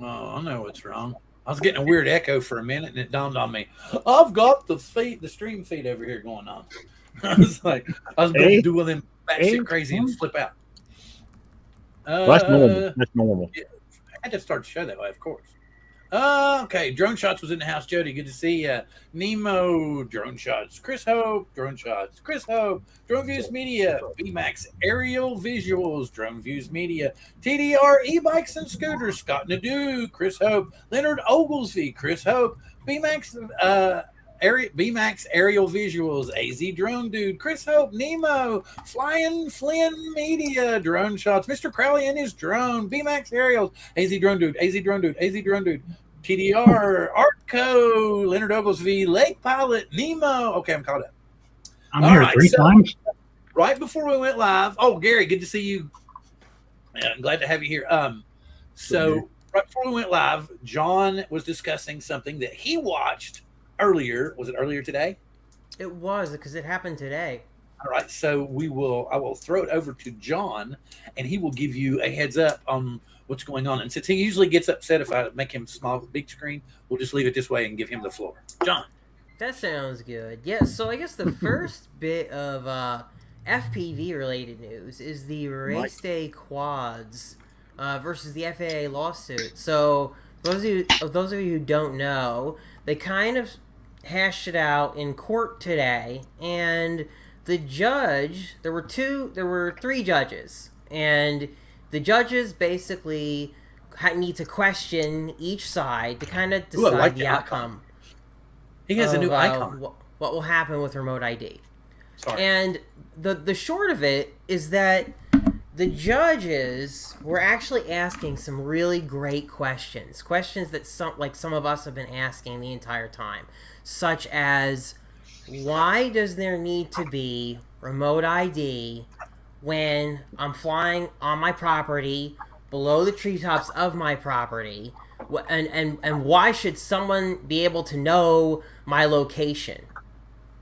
Oh, I know what's wrong. I was getting a weird echo for a minute, and it dawned on me. I've got the stream feed over here going on. I was like, I was going to do one of them batshit crazy and flip out. That's normal. That's normal. Yeah, I had to start the show that way, of course. Okay, Drone Shots was in the house. Jody, good to see you. Nemo, Drone Shots. Chris Hope, Drone Shots. Chris Hope, Drone Views Media. BMAX Aerial Visuals, Drone Views Media. TDR E-Bikes and Scooters, Scott Nadeau, Chris Hope. Leonard Oglesby, Chris Hope. BMAX Aerial Visuals, AZ Drone Dude, Chris Hope, Nemo, Flying Flynn Media, Drone Shots, Mr. Crowley and his drone, BMAX Aerials, AZ Drone Dude, AZ Drone Dude, AZ Drone Dude, TDR, Artco, Leonard Oglesby, Lake Pilot, Nemo. Okay, I'm caught up. I'm here three times. Right before we went live. Oh, Gary, good to see you. Yeah, I'm glad to have you here. So right before we went live, John was discussing something that he watched earlier. Was it earlier today? It was, because it happened today. All right, so I will throw it over to John, and he will give you a heads up on what's going on. And since he usually gets upset if I make him big screen, we'll just leave it this way and give him the floor. John. That sounds good. Yeah, so I guess the first bit of FPV related news is the race day quads versus the FAA lawsuit. So those of you who don't know, they kind of hashed it out in court today, and the judge, there were three judges, and the judges basically need to question each side to kind of decide the outcome. He has a new icon. What will happen with remote ID? Sorry. And the short of it is that the judges were actually asking some really great questions that some of us have been asking the entire time, such as, why does there need to be remote ID when I'm flying on my property, below the treetops of my property, and why should someone be able to know my location,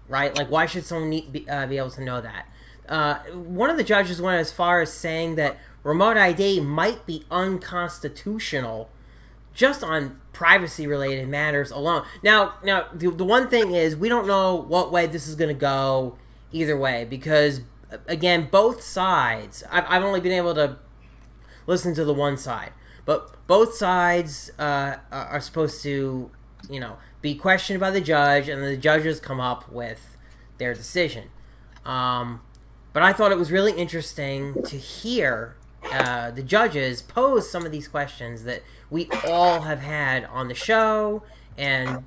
right? Like, why should someone be able to know that? One of the judges went as far as saying that remote ID might be unconstitutional just on privacy-related matters alone. Now, the one thing is, we don't know what way this is going to go either way, because, again, both sides, I've only been able to listen to the one side, but both sides are supposed to, be questioned by the judge, and the judges come up with their decision. But I thought it was really interesting to hear the judges pose some of these questions that we all have had on the show, and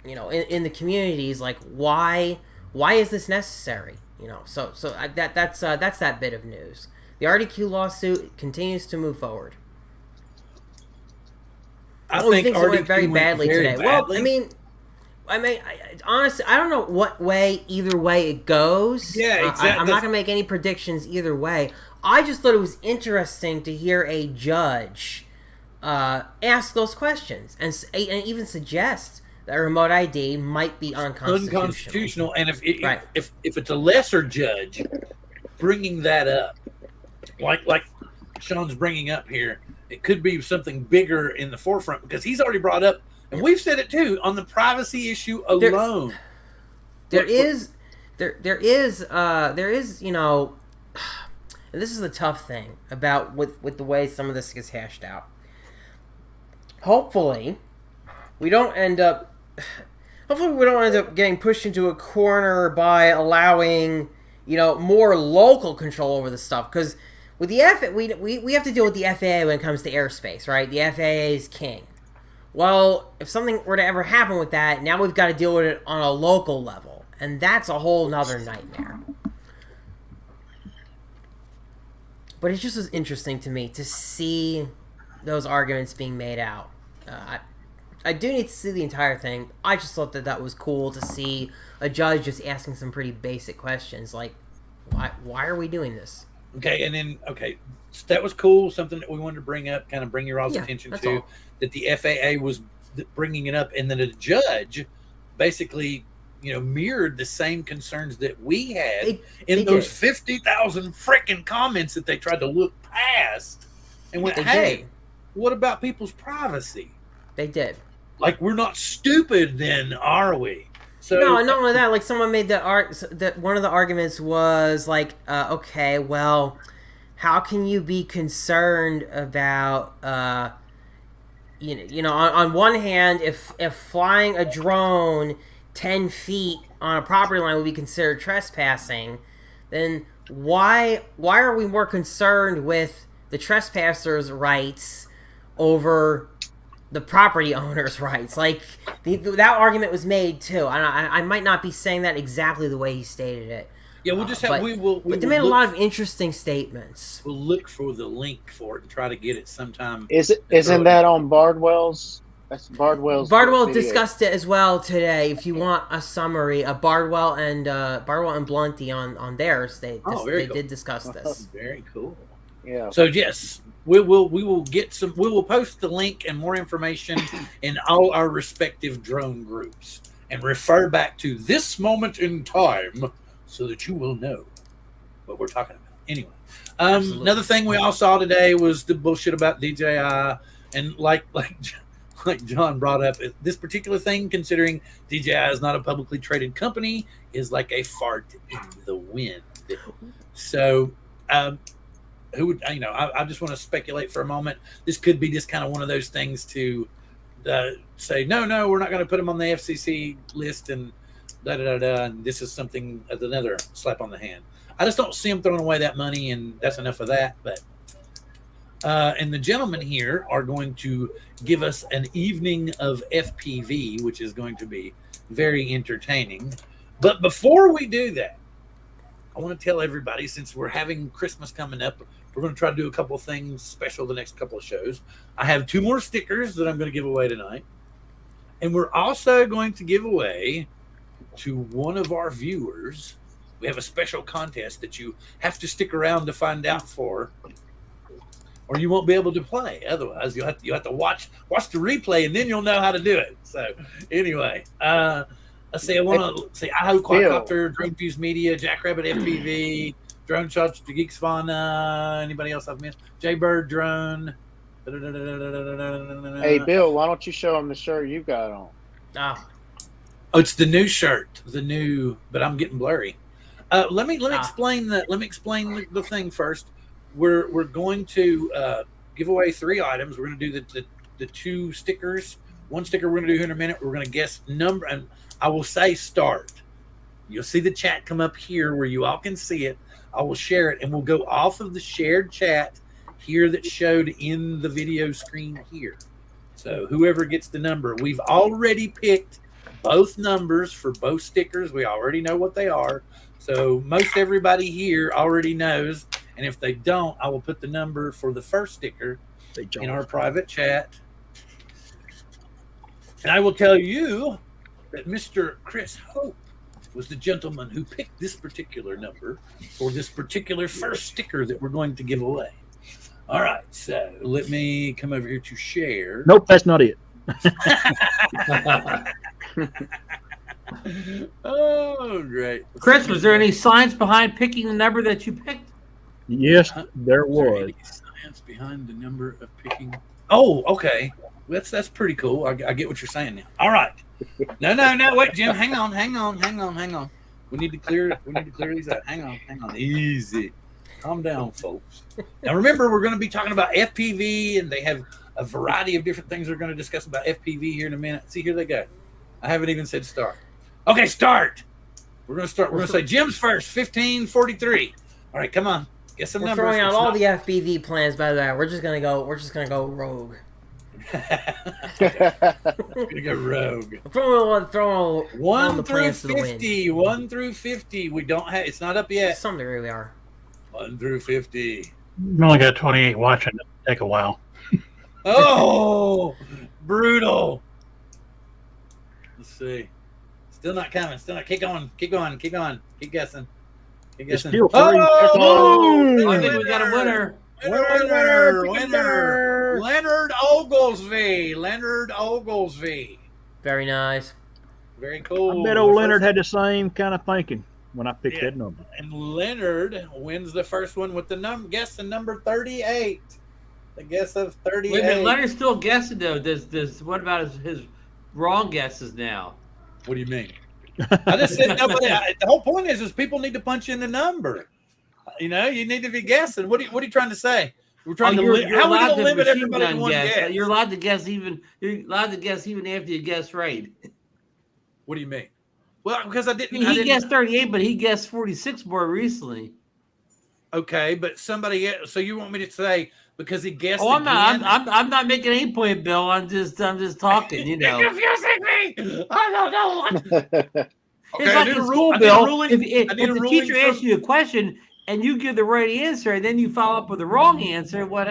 in the communities, like, why is this necessary? So that's that bit of news. The RDQ lawsuit continues to move forward. I think things went very badly today. Badly. Well, I mean, honestly, I don't know what way, either way it goes. Yeah, exactly. I'm not going to make any predictions either way. I just thought it was interesting to hear a judge ask those questions and even suggest that remote ID might be unconstitutional. And if it's a lesser judge bringing that up, like Sean's bringing up here, it could be something bigger in the forefront, because he's already brought up, and we've said it too, on the privacy issue alone. There is And this is the tough thing about with the way some of this gets hashed out. Hopefully, we don't end up getting pushed into a corner by allowing, more local control over the stuff. Because with the we have to deal with the FAA when it comes to airspace, right? The FAA is king. Well, if something were to ever happen with that, now we've got to deal with it on a local level. And that's a whole nother nightmare. But it just was interesting to me to see those arguments being made out. I do need to see the entire thing. I just thought that was cool to see a judge just asking some pretty basic questions, like, why are we doing this? Okay, and then, that was cool, something that we wanted to bring up, kind of bring your all's attention to, all. That the FAA was bringing it up, and then a judge basically, mirrored the same concerns that we had in those 50,000 freaking comments that they tried to look past and went, hey, what about people's privacy? They did. Like, we're not stupid then, are we? So no, not only that, like, someone made that one of the arguments was like, okay, well, how can you be concerned about, on one hand, if flying a drone 10 feet on a property line would be considered trespassing, then why are we more concerned with the trespassers' rights over the property owner's rights? Like, that argument was made too. I might not be saying that exactly the way he stated it. Yeah, we'll just have but they made a lot of interesting statements. We'll look for the link for it and try to get it sometime. Isn't that on Bardwell's? That's Bardwell's. Bardwell discussed it as well today. If you want a summary, Bardwell and Blunty on theirs, they did discuss this. Very cool. Yeah. So yes, we will get some. We will post the link and more information in all our respective drone groups and refer back to this moment in time so that you will know what we're talking about. Anyway, another thing we all saw today was the bullshit about DJI, and like John brought up, this particular thing, considering DJI is not a publicly traded company, is like a fart in the wind. So, who would, I just want to speculate for a moment. This could be just kind of one of those things to say, no, we're not going to put them on the FCC list and da-da-da-da, and this is something as another slap on the hand. I just don't see them throwing away that money, and that's enough of that. But and the gentlemen here are going to give us an evening of FPV, which is going to be very entertaining. But before we do that, I want to tell everybody, since we're having Christmas coming up, we're going to try to do a couple of things special the next couple of shows. I have 2 more stickers that I'm going to give away tonight. And we're also going to give away to one of our viewers. We have a special contest that you have to stick around to find out for, or you won't be able to play. Otherwise, you have to watch the replay, and then you'll know how to do it. So anyway, let's see. I want to say Idaho Quadcopter, Drone Fuse Media, Jackrabbit FPV, Drone Shots to Geeks Fun. Anybody else I've missed? Jaybird Drone. Hey Bill, why don't you show them the shirt you got on? Oh, it's the new shirt. But I'm getting blurry. Let me explain the thing first. We're going to give away 3 items. We're going to do the 2 stickers. 1 sticker we're going to do here in a minute. We're going to guess number, and I will say start. You'll see the chat come up here where you all can see it. I will share it, and we'll go off of the shared chat here that showed in the video screen here. So whoever gets the number, we've already picked both numbers for both stickers. We already know what they are. So most everybody here already knows. And if they don't, I will put the number for the first sticker in our private chat. And I will tell you that Mr. Chris Hope was the gentleman who picked this particular number for this particular first sticker that we're going to give away. All right, so let me come over here to share. Nope, that's not it. Oh, great. Chris, was there any science behind picking the number that you picked? Yes, there was. Science behind the number of picking. Oh, okay. That's pretty cool. I get what you're saying now. All right. No. Wait, Jim. Hang on. We need to clear these out. Hang on. Easy. Calm down, folks. Now remember, we're going to be talking about FPV, and they have a variety of different things we're going to discuss about FPV here in a minute. See, here they go. I haven't even said start. Okay, start. We're going to start. We're going to say Jim's first, 1543. All right, come on. Get some We're numbers. throwing out all the FPV plans. By the way, we're just gonna go rogue. We're gonna go rogue. Throwing 1 the through plans to the wind. 50. 1 through 50. We don't have. It's not up yet. To some degree, we are. 1 through 50. We only got 28 watching. It'll take a while. Oh, brutal. Let's see. Still not coming. Still not. Keep going. Keep going. Keep going. Keep guessing. Keep It's guessing. still free. Oh, I think we got a winner. Winner. Leonard Oglesby. Leonard Oglesby. Very nice. Very cool. I bet old Leonard had the same kind of thinking when I picked Yeah. that number. And Leonard wins the first one with the guess the number 38. The guess of 38. Wait a minute, Leonard's still guessing though. What about his wrong guesses now? What do you mean? I just said nobody. The whole point is people need to punch in the number. You know, you need to be guessing. What are you trying to say? We're trying to. How are we going to limit everybody to one guess? You're allowed to guess even. You're allowed to guess even after you guess right. What do you mean? Well, because I didn't. He guessed 38, but he guessed 46 more recently. Okay, but somebody. So you want me to say because he guessed? Oh, I'm again? not. I'm not making any point, Bill. I'm just talking. You know. You're confusing me. I don't know what. It's like in school, Bill. If the teacher asks you a question and you give the right answer, and then you follow up with the wrong answer, what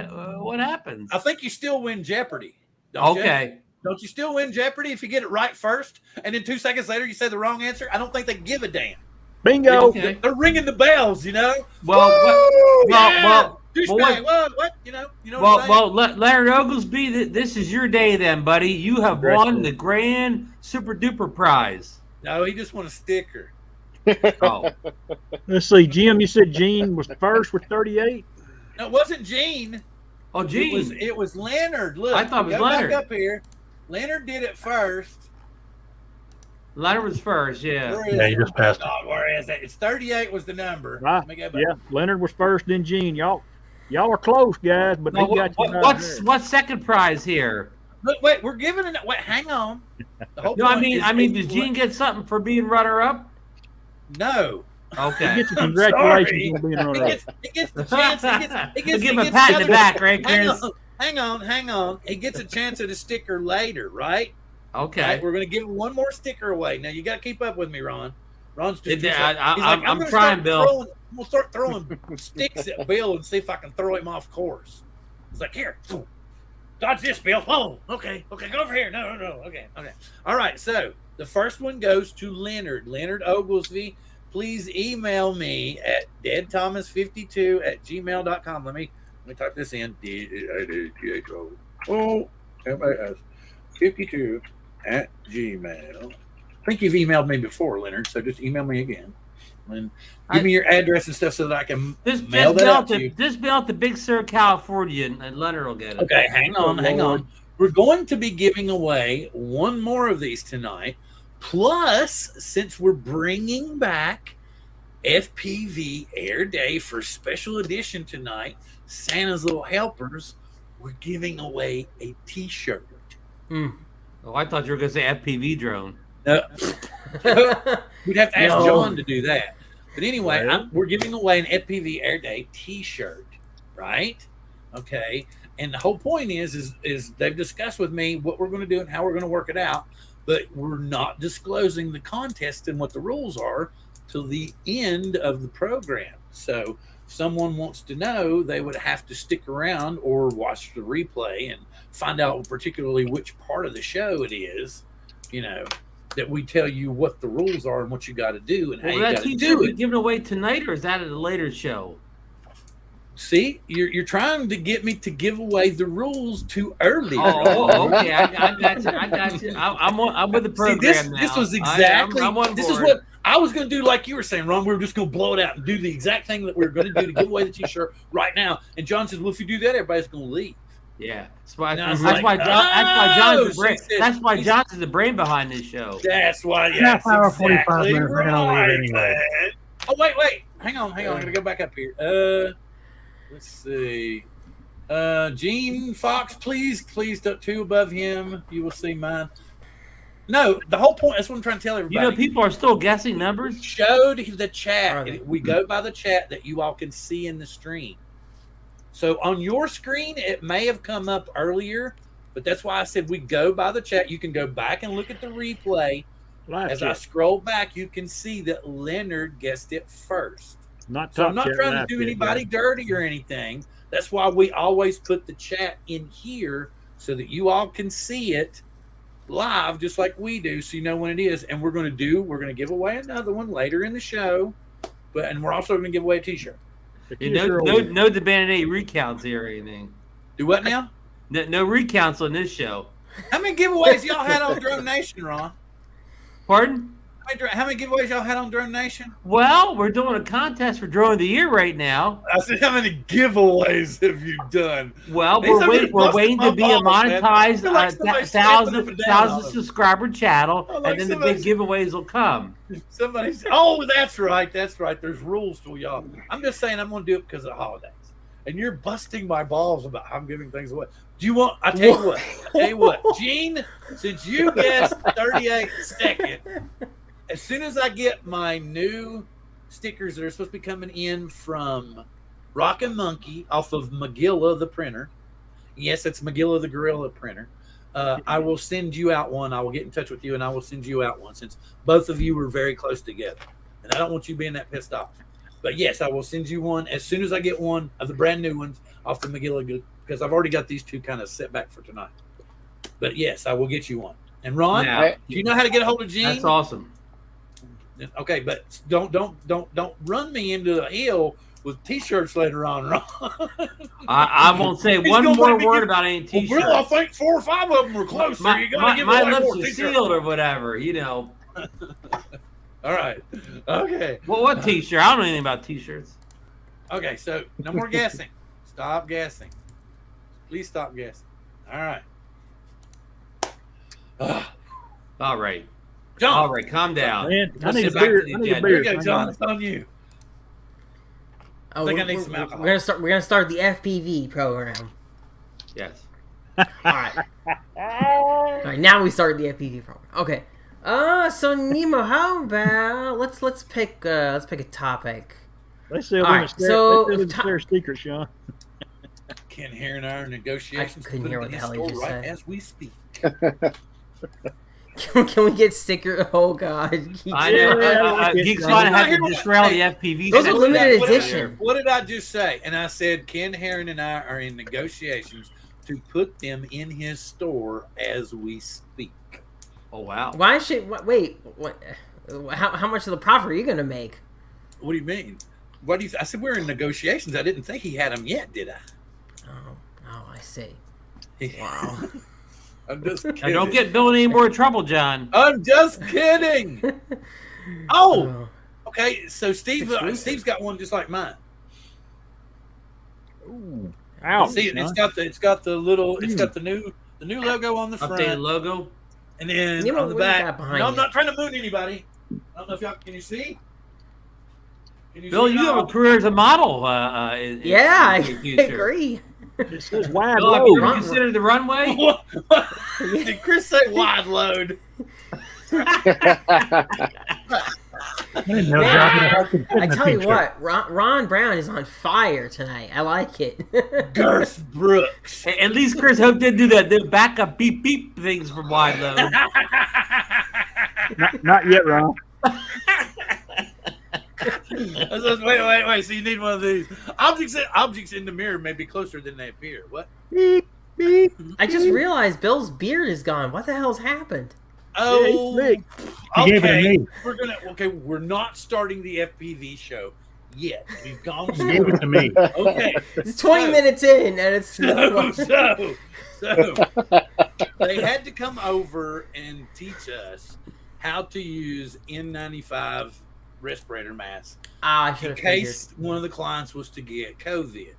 happens? I think you still win Jeopardy. Don't Okay. You? Don't you still win Jeopardy if you get it right first, and then 2 seconds later you say the wrong answer? I don't think they give a damn. Bingo. Okay. They're ringing the bells, you know. Well, Douchebag. What? You know. What I'm saying? Leonard Oglesby, this is your day, then, buddy. You have won the grand super duper prize. No, he just won a sticker. Oh, Let's see, Jim. You said Gene was first with 38. No, it wasn't Gene. oh, Gene. It was Leonard. Look, I thought it was go Leonard. back up here. Leonard did it first. Leonard was first. Yeah. Where is Yeah, it? you just passed it. Oh, where is it? It's 38 was the number. Right. Let me go back. Yeah, Leonard was first, then Gene. Y'all are close, guys, but Well, they got you right there. what's second prize here? Look, wait, we're giving it. Wait, hang on. The whole No, I point mean, is does Gene get something for being runner-up? No. He Okay. gets a I'm congratulations sorry. on being runner-up. He gets the chance. He gets Give him a the pat in the other- back, right, Chris? Hang on. He gets a chance at a sticker later, right? Okay. Right, we're going to give him one more sticker away. Now, you got to keep up with me, Ron. Ron's just. I'm gonna trying, start Bill. I'm going to start throwing sticks at Bill and see if I can throw him off course. It's like, here. Dodge this, Bill. Oh, okay. Go over here. No. Okay. All right, so the first one goes to Leonard Oglesby. Please email me at deadthomas52@gmail.com. Let me type this in. DEADTHOMAS52@gmail. I think you've emailed me before, Leonard, so just email me again. And give me your address and stuff so that I can mail that out to you. Just mail it to Big Sur, California, and Leonard will get it. Okay, hang on. We're going to be giving away one more of these tonight. Plus, since we're bringing back FPV Errday for special edition tonight, Santa's Little Helpers, we're giving away a T-shirt. Oh, I thought you were going to say FPV drone. No. We'd have to ask John to do that. But anyway, we're giving away an FPV Errday T-shirt, right? Okay. And the whole point is they've discussed with me what we're going to do and how we're going to work it out. But we're not disclosing the contest and what the rules are till the end of the program. So if someone wants to know, they would have to stick around or watch the replay and find out particularly which part of the show it is, that we tell you what the rules are and what you got to do and how you got to do it. Given away tonight, or is that at a later show? See, you're trying to get me to give away the rules too early. Oh, okay. I got you. I'm with the program now. This was exactly. I'm on this is board. what I was going to do, like you were saying, Ron. We were just going to blow it out and do the exact thing that we were going to do to give away the T-shirt right now. And John says, "Well, if you do that, everybody's going to leave." Yeah, that's why John's the brain behind this show. That's why. Half hour, 45 exactly minutes. We're gonna leave right, anyway. man. Oh wait, hang on. I'm going to go back up here. Let's see. Gene Fox, please two above him. You will see mine. No, the whole point. That's what I'm trying to tell everybody. People are still guessing numbers. Showed the chat. We go by the chat that you all can see in the stream. So on your screen, it may have come up earlier, but that's why I said we go by the chat. You can go back and look at the replay. As I scroll back, you can see that Leonard guessed it first. So I'm not trying to do anybody dirty or anything. That's why we always put the chat in here so that you all can see it live just like we do, so you know when it is. And we're going to give away another one later in the show, and we're also going to give away a t-shirt. No debate recounts here or anything. Do what now? No recounts on this show. How many giveaways y'all had on Drone Nation, Ron? Pardon? How many giveaways y'all had on Drone Nation? Well, we're doing a contest for Drone of the Year right now. I said, how many giveaways have you done? Well, we're waiting to be a monetized 1,000 subscriber channel, and then the big giveaways will come. That's right. There's rules to y'all. I'm just saying I'm going to do it because of the holidays. And you're busting my balls about how I'm giving things away. Do you want? I tell you what, Gene. Since you guessed 38 second, as soon as I get my new stickers that are supposed to be coming in from Rockin' Monkey off of Magilla the printer, yes, it's Magilla the Gorilla printer. I will send you out one. I will get in touch with you, and I will send you out one since both of you were very close together, and I don't want you being that pissed off. But yes, I will send you one as soon as I get one of the brand new ones off the Magilla, because I've already got these two kind of set back for tonight. But yes, I will get you one. And Ron, do you know how to get a hold of Gene? That's awesome. Okay, but don't run me into the hill with t-shirts later on, Ron. I won't say one more word about any t-shirts. Well, I think 4 or 5 of them were close. My lips are sealed or whatever, All right. Okay. Well, what t-shirt? I don't know anything about t-shirts. Okay, so no more guessing. Stop guessing. Please stop guessing. All right. All right. John. All right, calm down. Man, I need a beer. Here you go, John. It's on you. Oh, I think I need some alcohol. We're gonna start the FPV program. Yes. All right. All right. Now we start the FPV program. Okay. So Nemo, how about let's pick a topic. Let's see their secret, Sean. Ken here in our negotiations. I couldn't hear what the hell he just said. As we speak. Can we get sticker? Oh God! I know. Geeks want to have to disrail the FPV. Those are limited edition. What did I just say? And I said Ken Herron and I are in negotiations to put them in his store as we speak. Oh wow! Why should wait? What? How much of the profit are you going to make? What do you mean? What do you? I said we're in negotiations. I didn't think he had them yet, did I? Oh, I see. Wow. I'm just kidding. I don't get Bill in any more trouble, John. I'm just kidding. Oh, okay. So Steve's got one just like mine. Ooh, ouch! See, it's got the new logo on the front. Updated logo. And then on the back. No, I'm not trying to moon anybody. I don't know if y'all can you see. Bill, you have a career as a model. Yeah, I agree. It says wide Bill, have load. you ever considered the runway? Did Chris say wide load? I tell you what, Ron Brown is on fire tonight. I like it. Garth Brooks. At least Chris Hope did do the backup beep beep things for wide load. Not yet, Ron. Wait. So you need one of these. Objects in the mirror may be closer than they appear. What? Beep, beep. I just realized Bill's beard is gone. What the hell's happened? Oh, yeah, he gave it to me. We're not starting the FPV show yet. We've gone. He gave it to me. Okay, it's 20 minutes in, and it's so they had to come over and teach us how to use N95 respirator masks in case one of the clients was to get COVID.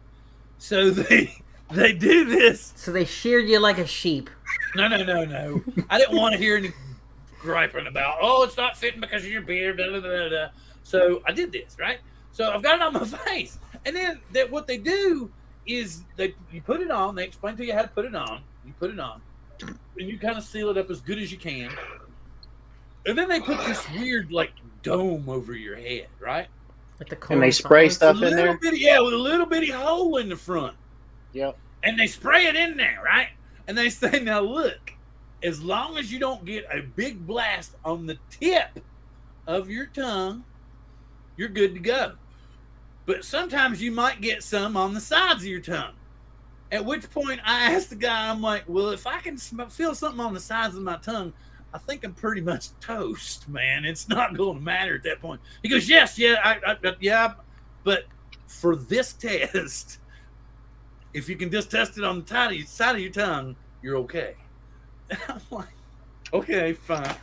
So they do this. So they sheared you like a sheep. No. I didn't want to hear any griping about, it's not fitting because of your beard, blah, blah, blah, blah. So I did this, right? So I've got it on my face. And then what they do is you put it on. They explain to you how to put it on. You put it on, and you kind of seal it up as good as you can. And then they put this weird like dome over your head, right? Like the And they spray stuff in there. With a little bitty hole in the front. Yep. And they spray it in there, right? And they say, now look, as long as you don't get a big blast on the tip of your tongue, you're good to go. But sometimes you might get some on the sides of your tongue. At which point I asked the guy, I'm like, well, if I can feel something on the sides of my tongue, I think I'm pretty much toast, man. It's not going to matter at that point. He goes, yes, yeah, but for this test, if you can just test it on the side of your tongue, you're okay. And I'm like, okay, fine.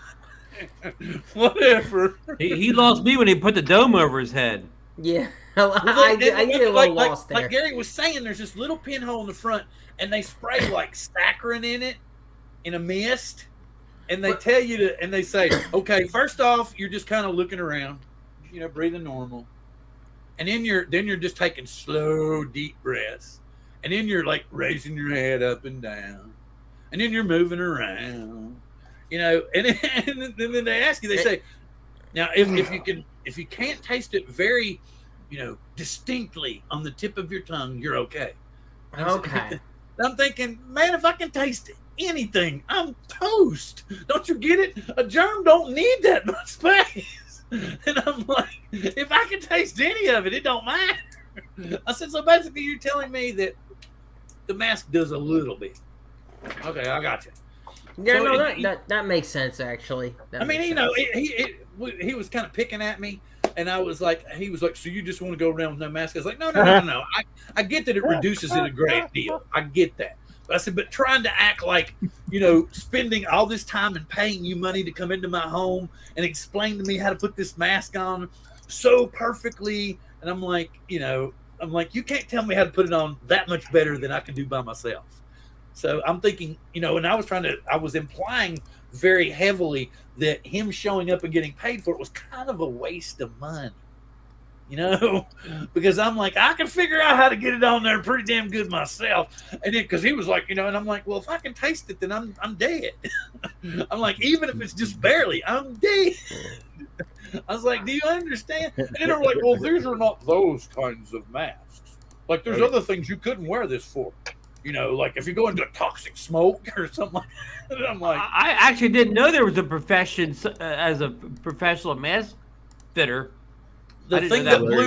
Whatever. He lost me when he put the dome over his head. Yeah, I get a little lost there. Like Gary was saying, there's this little pinhole in the front, and they spray like saccharin in it, in a mist, and they tell you to, and they say, okay, first off, you're just kind of looking around, breathing normal, and then you're just taking slow, deep breaths, and then you're like raising your head up and down, and then you're moving around, and then they ask you, they say, now if you can't taste it very, distinctly on the tip of your tongue, you're okay. Okay. I'm thinking, man, if I can taste anything, I'm toast. Don't you get it? A germ don't need that much space. And I'm like, if I can taste any of it, it don't matter. I said, so basically you're telling me that the mask does a little bit. Okay, I got you. Yeah, So no, that makes sense, actually. He was kind of picking at me, and he was like, so you just want to go around with no mask? I was like, no. I get that it reduces it a great deal. I get that. But I said, but trying to act like, spending all this time and paying you money to come into my home and explain to me how to put this mask on so perfectly. And I'm like, you can't tell me how to put it on that much better than I can do by myself. So I'm thinking, and I was implying very heavily that him showing up and getting paid for it was kind of a waste of money, because I'm like, I can figure out how to get it on there pretty damn good myself. And then, cause he was like, and I'm like, well, if I can taste it, then I'm dead. I'm like, even if it's just barely, I'm dead. I was like, do you understand? And then they're like, well, these are not those kinds of masks. Like there's other things you couldn't wear this for. Like if you go into toxic smoke or something like that. And I'm like, I actually didn't know there was a profession as a professional mask fitter. The thing that blew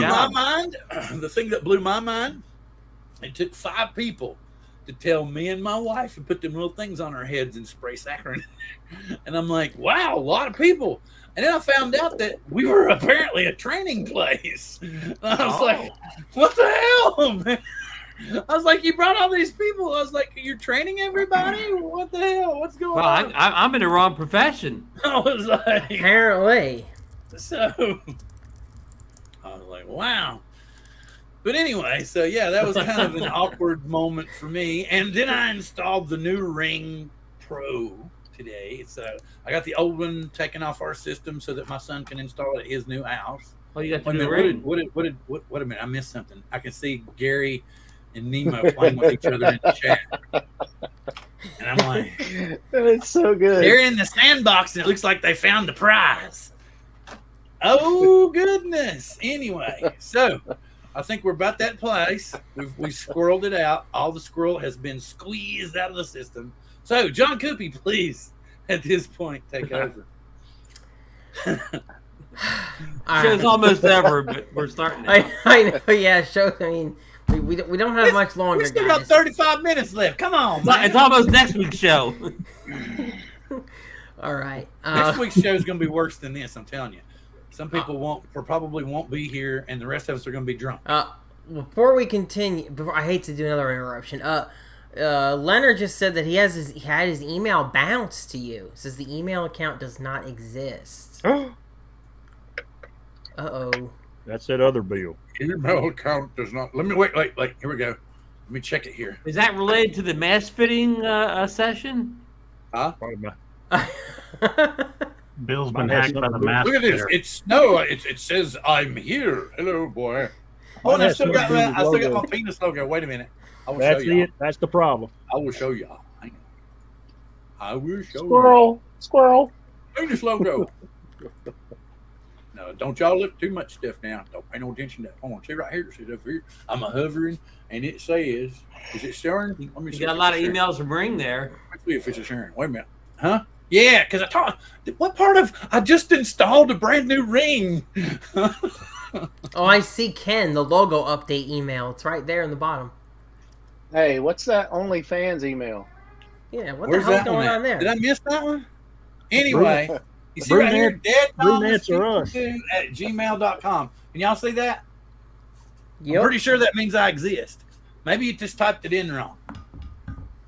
my mind, it took 5 people to tell me and my wife to put them little things on our heads and spray saccharin. And I'm like, wow, a lot of people. And then I found out that we were apparently a training place. And I was like, what the hell, man? I was like, you brought all these people. I was like, you're training everybody? What the hell? What's going on? I'm in the wrong profession. I was like, apparently. So I was like, wow. But anyway, so yeah, that was kind of an awkward moment for me. And then I installed the new Ring Pro today. So I got the old one taken off our system so that my son can install it at his new house. Oh, you got the new Ring. Wait a minute, I missed something. I can see Gary and Nemo playing with each other in the chat. And I'm like, it's so good. They're in the sandbox and it looks like they found the prize. Oh, goodness. Anyway, so I think we're about that place. We squirreled it out. All the squirrel has been squeezed out of the system. So, John Cuppi, please, at this point, take over. Show's almost over, but we're starting now. I know, yeah, we don't have much longer, We still got 35 minutes left. Come on, man. It's almost next week's show. All right. Next week's show is going to be worse than this, I'm telling you. Some people probably won't be here, and the rest of us are going to be drunk. Before we continue, I hate to do another interruption. Leonard just said that he had his email bounced to you. It says the email account does not exist. Uh-oh. That's that other bill. Email account does not. Let me wait. Here we go. Let me check it here. Is that related to the mask fitting session? Huh? Bill's been hacked by the mask. Look at this. fitter. It says I'm here. Hello, boy. Oh, and Mine I has still got something to do with I still got logo. my penis logo. Wait a minute. I will That's show you. it. That's the problem. I will show y'all. Hang on. I will show Squirrel, squirrel. you. Penis logo. No, don't y'all look too much stuff now. Don't pay no attention to that. Hold on, see right here. See over here. I'm a hovering, and it says, "Is it sharing?" Let me see. You got a lot of emails from Ring there. Let's see if it's sharing. Wait a minute. Huh? Yeah, because I taught. What part of? I just installed a brand new ring. Oh, I see Ken, the logo update email. It's right there in the bottom. Hey, what's that OnlyFans email? Yeah, what Where's the hell's that one going at? on there? Did I miss that one? Anyway, you see Brunette- right here, brunettes are us. deadthomas52@gmail.com. Can y'all see that? Yep. I'm pretty sure that means I exist. Maybe you just typed it in wrong.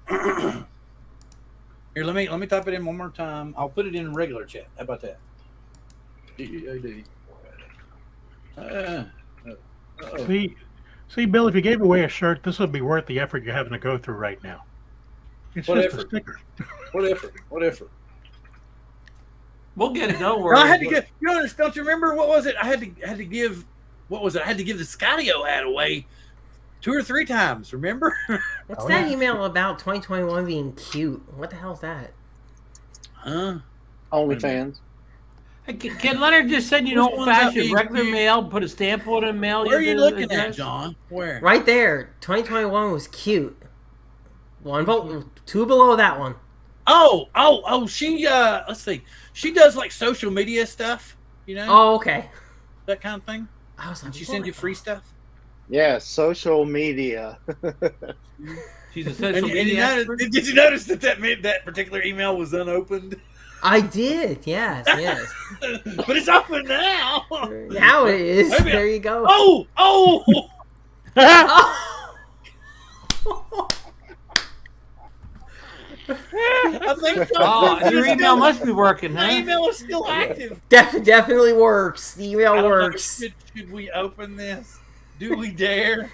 Here, let me type it in one more time. I'll put it in regular chat. How about that? DEAD. See, Bill, if you gave away a shirt, this would be worth the effort you're having to go through right now. It's What just effort? a sticker. What effort? What effort? We'll get it. Don't No, worry. I had to give. You know, don't you remember what was it? I had to give. What was it? I had to give the Skydio hat away 2 or 3 times. Remember? What's that email about 2021 being cute? What the hell's that? Huh? OnlyFans. Hey, can Leonard just send you an Which one's that old-fashioned being regular cute? mail, put a stamp on it, and mail Where are you you the looking at, address? John? Where? Right there. 2021 was cute. Two below that one. Oh, she let's see. She does like social media stuff, you know? Oh, okay. That kind of thing. I was like, Did she send you free stuff? Yeah, social media. She's a social And media you expert. did you notice that particular email was unopened? I did. Yes, yes. But it's open now. Now it is. Maybe- There you go. Oh! I think Oh, your email must be working, My huh? email is still active. Definitely works. The I email don't know, works. Should we open this? Do we dare?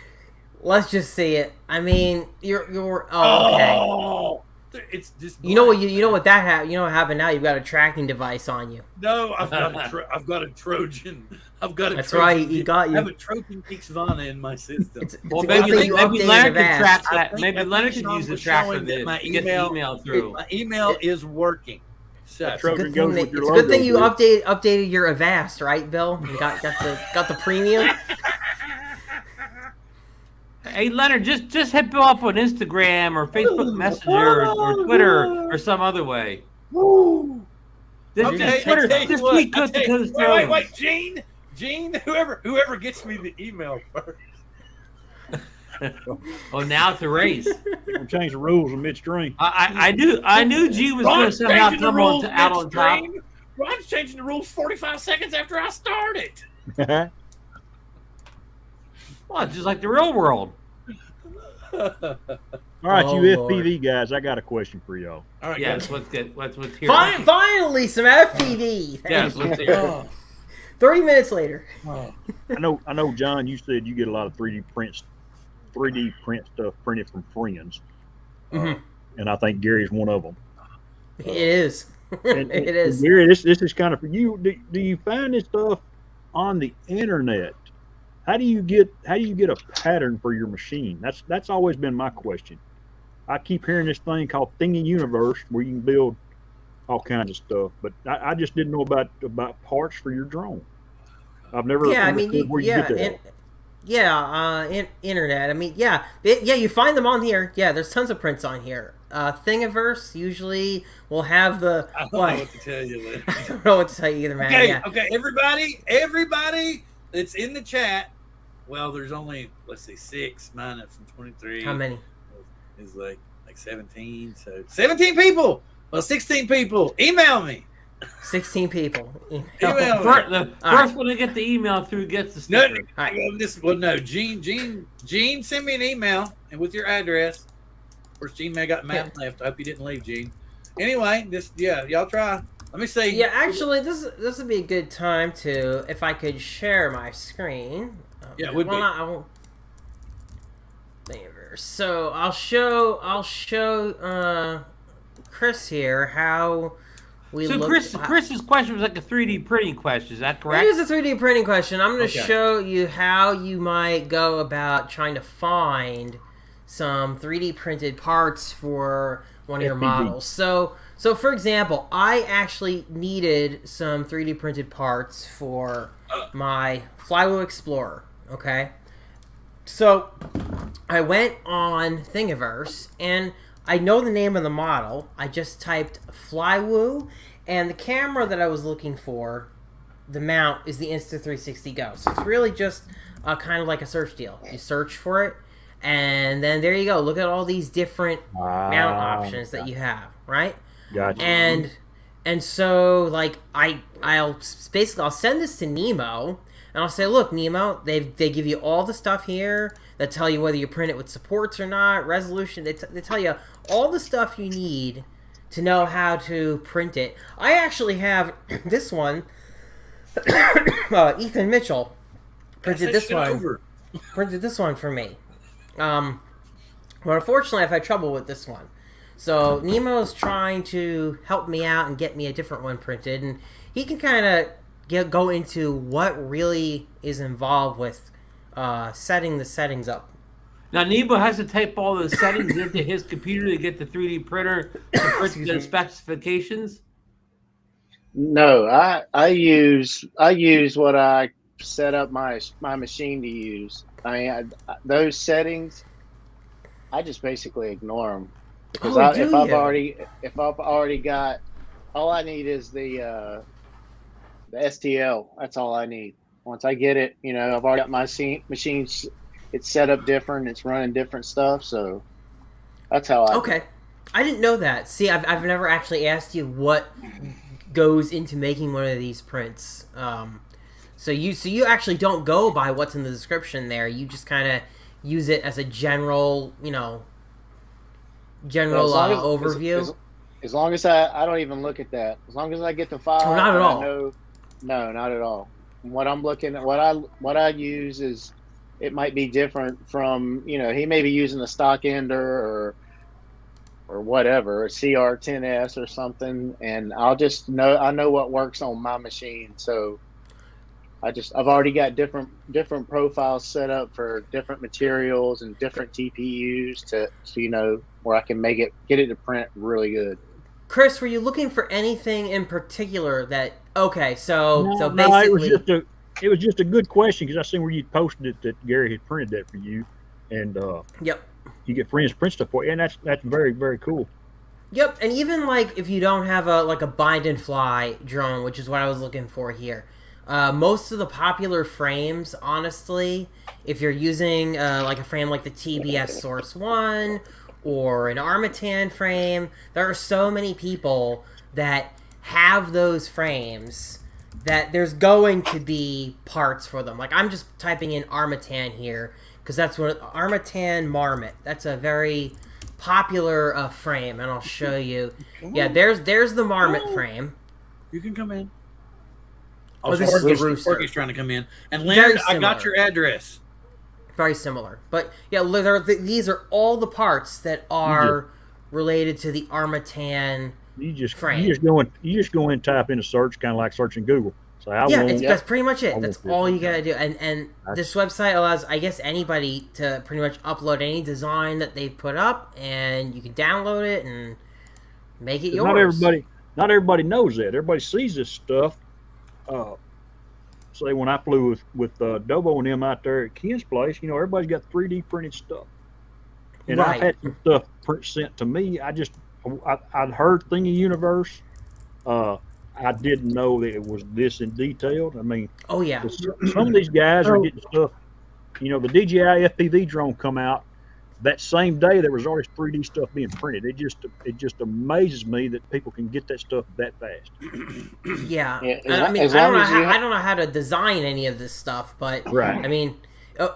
Let's just see it. I mean, you're. Oh, okay. Oh, it's just. You know what? You know what that happened. You know what happened now? You've got a tracking device on you. No, I've got a Trojan. I've got a. That's Trojan. right. He got I have you. a Trojan Pixvana in my system. It's Well, a good maybe thing you Leonard updated can track Avast. that. Maybe Leonard can use the tracker to get the email through. My email is working. So, It's a Trojan good goes thing, with your it's a good thing you logo, updated your Avast, right, Bill? You got the premium. Hey, Leonard, just hit Bill up on Instagram or Facebook Messenger or Twitter or some other way. Woo. Just Okay, Twitter, I tell you just what, tweet I Coast tell to you- Coast wait, Jones. Gene, whoever gets me the email first. Oh, now it's a race. Don't change the rules in midstream. I knew G was going to Ron's somehow changing the come rules out on top. midstream. Ron's changing the rules 45 seconds after I started. Well, just like the real world. All right, Oh, you Lord. FPV guys, I got a question for y'all. All right, Yes, guys. let's get let's hear. Finally, some FPV. Thank Yes, you. let's hear. Oh, 30 minutes later. oh. I know, John. You said you get a lot of 3D print stuff printed from friends, Mhm. and I think Gary's one of them. It is. And, It is. and Gary, this is kind of for you. Do you find this stuff on the internet? How do you get a pattern for your machine? That's always been my question. I keep hearing this thing called Thingy Universe where you can build all kinds of stuff, but I just didn't know about parts for your drone. I've never Yeah, I mean, understood where you get that. internet. I mean, yeah, you find them on here. Yeah, there's tons of prints on here. Thingiverse usually will have the. I don't know what to tell you, Lynn. I don't know what to tell you either, man. Okay, Yeah. okay, everybody that's in the chat. Well, there's only 6 minus from 23. How many? Is like 17. So 17 people. Well, 16 people. Email me. 16 people. Email me. The All first one to get the email through gets the No, sticker. no. Gene, send me an email and with your address. Of course, Gene may have got mad left. I hope you didn't leave, Gene. Anyway, y'all try. Let me see. Yeah, actually, this would be a good time to, if I could share my screen. Yeah, it would be. I won't. Thingiverse. So I'll show Chris here how looked. Chris's question was like a 3D printing question. Is that correct? It is a 3D printing question. I'm going to Okay. show you how you might go about trying to find some 3D printed parts for one of your FPV. models. So for example, I actually needed some 3D printed parts for my Flywheel Explorer. Okay, so I went on Thingiverse and I know the name of the model. I just typed Flywoo, and the camera that I was looking for, the mount, is the Insta360 Go. So it's really just kind of like a search deal. You search for it, and then there you go. Look at all these different mount options that you have, right? Gotcha. And so like I'll send this to Nemo, and I'll say, look, Nemo, they give you all the stuff here that tell you whether you print it with supports or not, resolution. They tell you all the stuff you need to know how to print it. I actually have this one. Ethan Mitchell printed this one. Printed this one for me. But unfortunately, I've had trouble with this one. So Nemo's trying to help me out and get me a different one printed, and he can kind of go into what really is involved with setting the settings up. Now, Nemo has to type all the settings into his computer to get the 3D printer to print the specifications. No, I use what I set up my machine to use. I mean, those settings, I just basically ignore them because if I've already got, all I need is the STL. That's all I need. Once I get it, I've already got my machines. It's set up different. It's running different stuff. So that's how I. Okay, I didn't know that. See, I've never actually asked you what goes into making one of these prints. So you actually don't go by what's in the description there. You just kind of use it as a general, overview. As long as I don't even look at that. As long as I get the file. Oh, not at all. No, not at all. What I'm looking at, what I use is, it might be different from, he may be using a stock ender or whatever, a CR10S or something, and I know what works on my machine. So I've already got different profiles set up for different materials and different TPUs so where I can get it to print really good. Chris, were you looking for anything in particular that? Okay, so basically, no, it was just a good question because I seen where you posted it that Gary had printed that for you, and yep, you get friends print stuff for you, and that's very, very cool. Yep, and even like if you don't have a bind and fly drone, which is what I was looking for here, most of the popular frames, honestly, if you're using like a frame like the TBS Source One or an Armatan frame, there are so many people that have those frames that there's going to be parts for them. Like I'm just typing in Armatan here because that's what Armatan Marmot. That's a very popular frame, and I'll show you. Yeah, there's the Marmot frame. You can come in. Oh, this is the rooster. Porky's trying to come in. And Leonard, I got your address. Very similar, but yeah, these are all the parts that are related to the Armatan. You just frame. You just go in and type in a search, kind of like searching Google. So that's pretty much it. That's all you gotta do. And this website allows, I guess, anybody to pretty much upload any design that they've put up, and you can download it and make it yours. Not everybody knows that. Everybody sees this stuff. Say when I flew with Dobo and them out there at Ken's place, everybody's got 3D printed stuff, and right. I've had some stuff sent to me. I'd heard Thingy Universe. I didn't know that it was this in detail. I mean, oh yeah, some of these guys are getting stuff. The DJI FPV drone come out that same day. There was already 3D stuff being printed. It just amazes me that people can get that stuff that fast. Yeah. I mean, I don't know how to design any of this stuff, but right. I mean,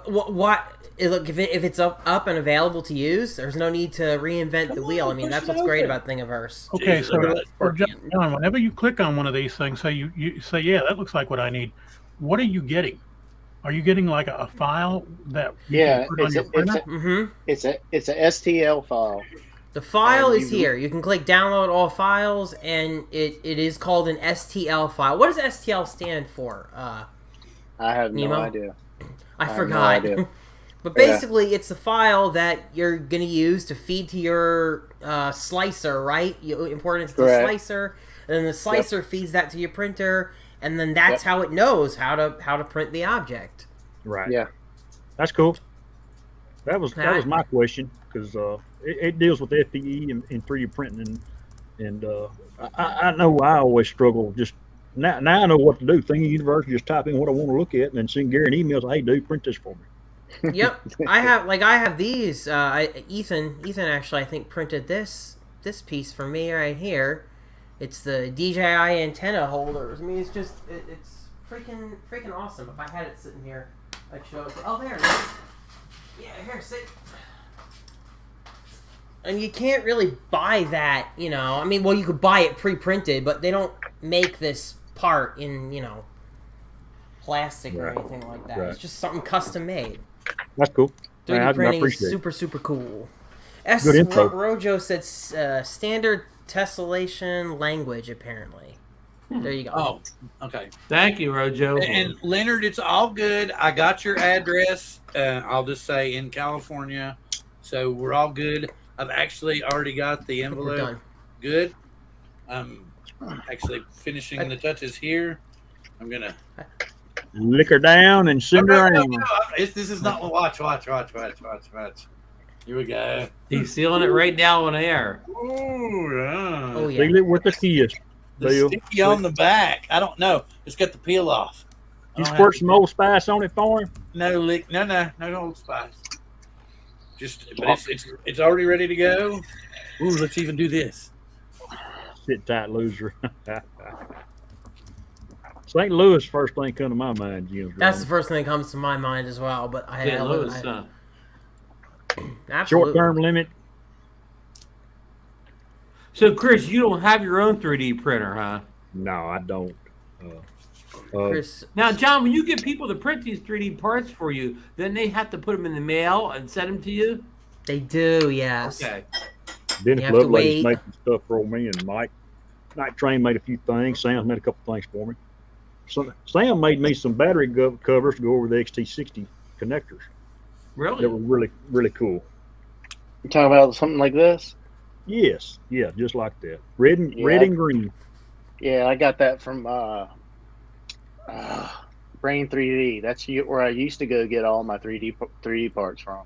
look, if it's up and available to use, there's no need to reinvent the wheel. I mean, that's what's great about Thingiverse. Okay, so John, whenever you click on one of these things, so you say, yeah, that looks like what I need. What are you getting? Are you getting like a file that you can put on your printer? It's a STL file. The file And is here. You can click download all files, and it is called an STL file. What does STL stand for? I have Nemo? no idea. I have forgot. no idea. But basically, it's the file that you're going to use to feed to your slicer, right? You import it into the Correct. slicer, and then the slicer feeds that to your printer, and then that's how it knows how to print the object. Right. Yeah. That's cool. That was my question, because it deals with FPE and 3D printing, and I know I always struggle. Just now I know what to do. Thing University, just type in what I want to look at, and then send Gary an email. Say, hey, dude, print this for me. Yep, I have these. Ethan actually, I think, printed this piece for me right here. It's the DJI antenna holders. I mean, it's just it's freaking awesome. If I had it sitting here, I'd show it. Oh, there it is. Yeah, here, sit. And you can't really buy that, you know. I mean, well, you could buy it pre-printed, but they don't make this part in, you know, plastic or anything like that. It's just something custom made. That's cool. 3D printing is appreciate it. super cool. Good info. Rojo said standard tessellation language, apparently. There you go. Oh, okay. Thank you, Rojo. And Leonard, it's all good. I got your address. I'll just say in California, so we're all good. I've actually already got the envelope. We're done. Good. I'm actually finishing the touches here. I'm gonna Lick her down and send her around. No, this is not watch. Here we go. He's sealing it right now on air. Ooh, yeah. Oh yeah. Seal it with a kiss. The Bill. sticky on the back. I don't know. It's got the peel off. I You don't squirt have- some Old Spice on it for him? No Old Spice. But it's already ready to go. Ooh, let's even do this. Sit tight, loser. St. Louis first thing come to my mind, Jim. That's the first thing that comes to my mind as well. But I Yeah, Lewis. absolutely. Short-term limit. So, Chris, you don't have your own 3D printer, huh? No, I don't. Chris, Now, John, when you get people to print these 3D parts for you, then they have to put them in the mail and send them to you? they do, yes. Okay. Dennis You have to Lovelace wait. made some stuff for me, and Mike Night Train made a few things. Sam's made a couple things for me. So, Sam made me some battery covers to go over the XT60 connectors. Really? They were really, really cool. You talking about something like this? Yes, yeah, just like that. Red and green. Yeah, I got that from Brain 3D. That's where I used to go get all my 3D parts from.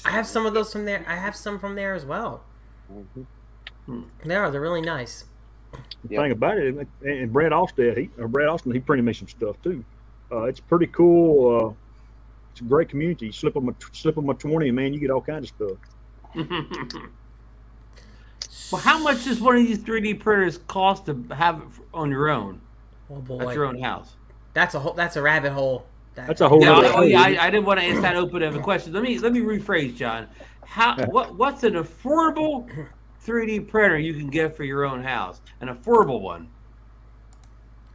I have some of those from there. I have some from there as well. Mm-hmm. They're really nice. The thing about it, and Brad Austin, he printed me some stuff too. It's pretty cool. It's a great community. Slip them a 20, and man, you get all kinds of stuff. Well, how much does one of these 3D printers cost to have on your own? Oh boy, At your own house? that's a rabbit hole. That's a whole Yeah, other thing. I didn't want to ask that open of a question. Let me rephrase, John. What's an affordable 3D printer you can get for your own house? An affordable one.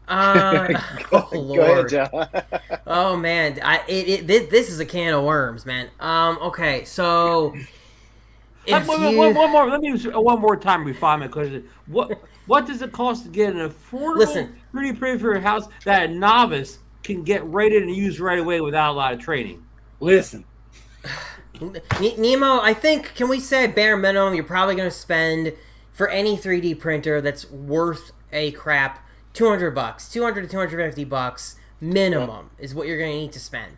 Oh Go Lord. ahead, John. Oh man, this is a can of worms, man. Okay, so one more time refine my question. What does it cost to get an affordable 3D printer for your house that a novice can get rated and use right away without a lot of training? Listen. Nemo, I think, can we say bare minimum you're probably going to spend for any 3D printer that's worth a crap $200, $200 to $250 minimum is what you're going to need to spend.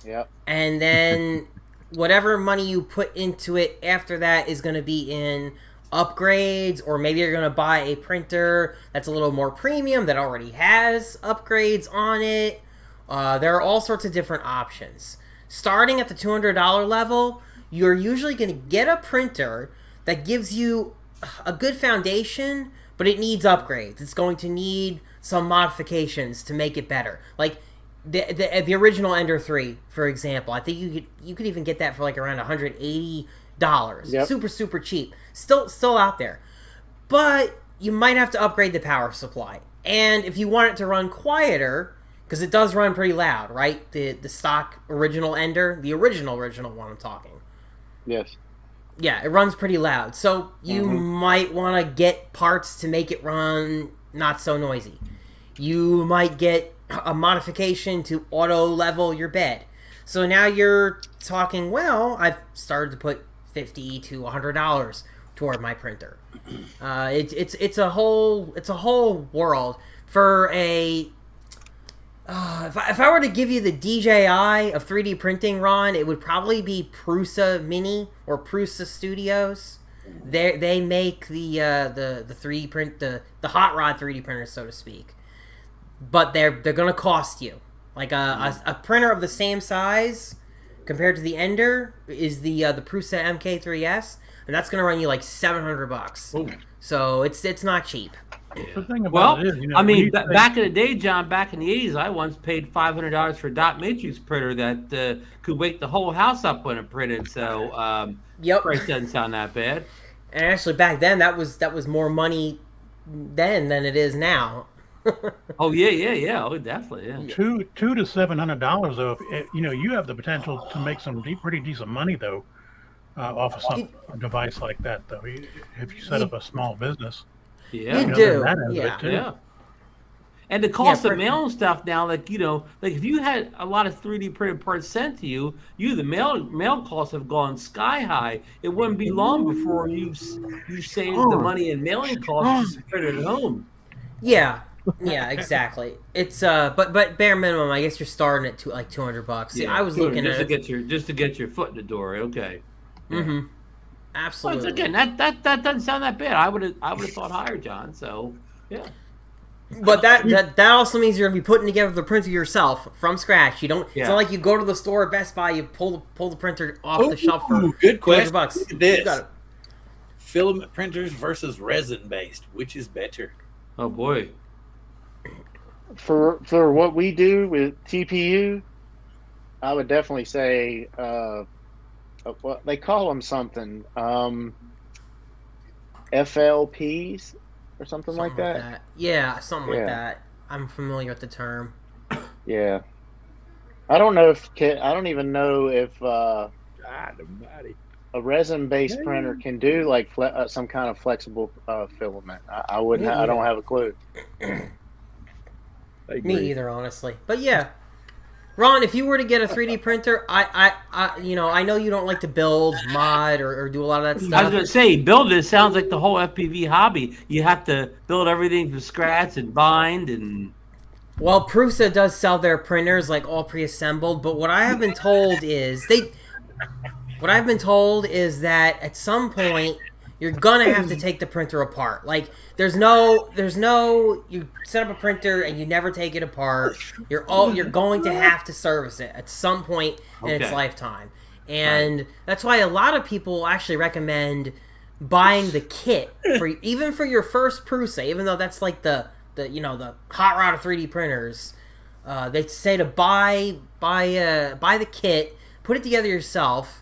Yep. And then whatever money you put into it after that is going to be in upgrades, or maybe you're going to buy a printer that's a little more premium that already has upgrades on it. There are all sorts of different options. Starting at the $200 level, you're usually going to get a printer that gives you a good foundation, but it needs upgrades. It's going to need some modifications to make it better. Like the original Ender 3, for example. I think you could even get that for like around $180. Yep. Super cheap. Still out there. But you might have to upgrade the power supply. And if you want it to run quieter, because it does run pretty loud, right? The stock original Ender, the original one I'm talking. Yes. Yeah, it runs pretty loud. So you might want to get parts to make it run not so noisy. You might get a modification to auto level your bed. So now you're talking, well, I've started to put $50 to $100 toward my printer. It's a whole world. For a if I were to give you the DJI of 3D printing, Ron, it would probably be Prusa Mini or Prusa Studios. They make the 3D print the hot rod 3D printers, so to speak. But they're gonna cost you like a printer of the same size compared to the Ender is the Prusa MK3S, and that's gonna run you like $700. So it's not cheap. The thing about it is, I mean, back in the day, John, back in the 80s, I once paid $500 for a dot matrix printer that could wake the whole house up when it printed. So, price doesn't sound that bad. And actually, back then, that was more money then than it is now. Oh yeah. Oh, definitely. Yeah. $200 to $700 though. If, you have the potential to make some pretty decent money though, off of a device like that though. If you set up a small business. Yeah, you do. Yeah. And the cost of mail and stuff now, like if you had a lot of 3D printed parts sent to you, the mail costs have gone sky high. It wouldn't be long before you saved the money in mailing costs to print it at home. Yeah, exactly. It's but bare minimum, I guess you're starting at like $200. See, I was looking just at to get your foot in the door. Okay. Mm-hmm. Absolutely. Once again, that doesn't sound that bad. I would have thought higher, John. So yeah. But that also means you're gonna be putting together the printer yourself from scratch. You don't. It's not like you go to the store at Best Buy, you pull the printer off the shelf for good question. $200. Look at this. Filament printers versus resin based, which is better? Oh boy. For what we do with TPU, I would definitely say. What they call them something, FLPs or something like that. Yeah, something like that. I'm familiar with the term. Yeah, I don't even know if a resin-based printer can do like some kind of flexible filament. I wouldn't. I don't have a clue. Me either, honestly. But yeah. Ron, if you were to get a 3D printer, I know you don't like to build, mod, or do a lot of that stuff. I was going to say, build it sounds like the whole FPV hobby. You have to build everything from scratch and bind and. Well, Prusa does sell their printers like all pre-assembled, but what I have been told is that at some point you're gonna have to take the printer apart. Like there's no you set up a printer and you never take it apart. You're going to have to service it at some point in its lifetime. And that's why a lot of people actually recommend buying the kit even for your first Prusa, even though that's like the hot rod of 3D printers. They say to buy the kit, put it together yourself.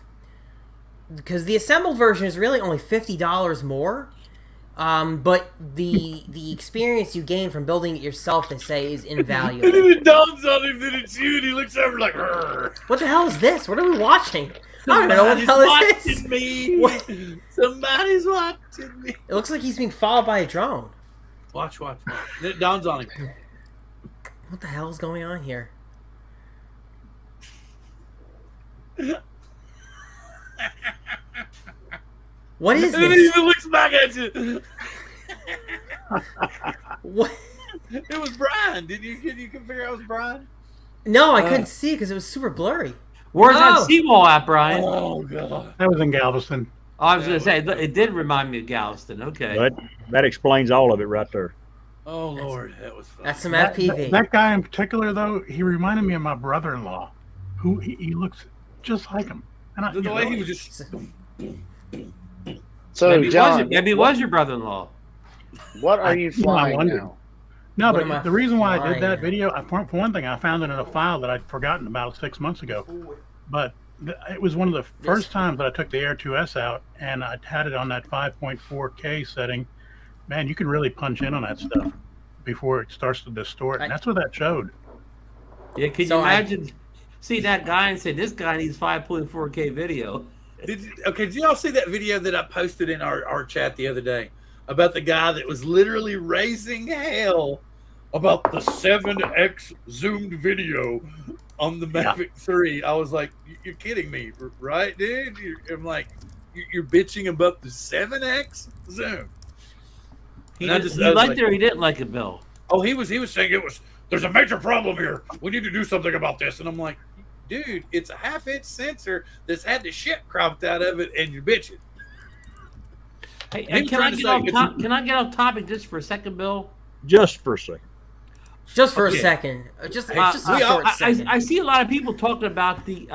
Because the assembled version is really only $50 more, but the experience you gain from building it yourself, they say, is invaluable. And then it dawns on him that it's you, and he looks over like, "Rrr." What the hell is this? What are we watching? I don't know what the hell is this. Me. Somebody's watching me. It looks like he's being followed by a drone. Watch. Then it dawns on him. What the hell is going on here? What is this? And he even looks back at you. What? It was Brian. Can you figure out it was Brian? No, I couldn't see because it was super blurry. Where's that seawall at, Brian? Oh god, that was in Galveston. Oh, I was going to say it did remind me of Galveston. Okay, but that explains all of it right there. Oh Lord, that was fun. That's some FPV. That guy in particular, though, he reminded me of my brother-in-law, who he looks just like him. And the way he was just. So, maybe John, maybe it was your brother-in-law. What are you flying now? No, but the reason why I did that video, for one thing, I found it in a file that I'd forgotten about 6 months ago. But it was one of the first times that I took the Air 2S out, and I had it on that 5.4K setting. Man, you can really punch in on that stuff before it starts to distort. And that's what that showed. Yeah, can you imagine seeing that guy and say, this guy needs 5.4K video? Did y'all see that video that I posted in our chat the other day about the guy that was literally raising hell about the 7x zoomed video on the Mavic 3? I was like, you're kidding me, right, dude? I'm like, you're bitching about the 7x zoom. He liked it or he didn't like it, Bill? Oh, he was saying there's a major problem here. We need to do something about this. And I'm like, dude, it's a half-inch sensor that's had the shit cropped out of it, and you're bitching. Hey, can I get off topic just for a second, Bill? Just for a second. Just for a second. Just a short second. I see a lot of people talking about the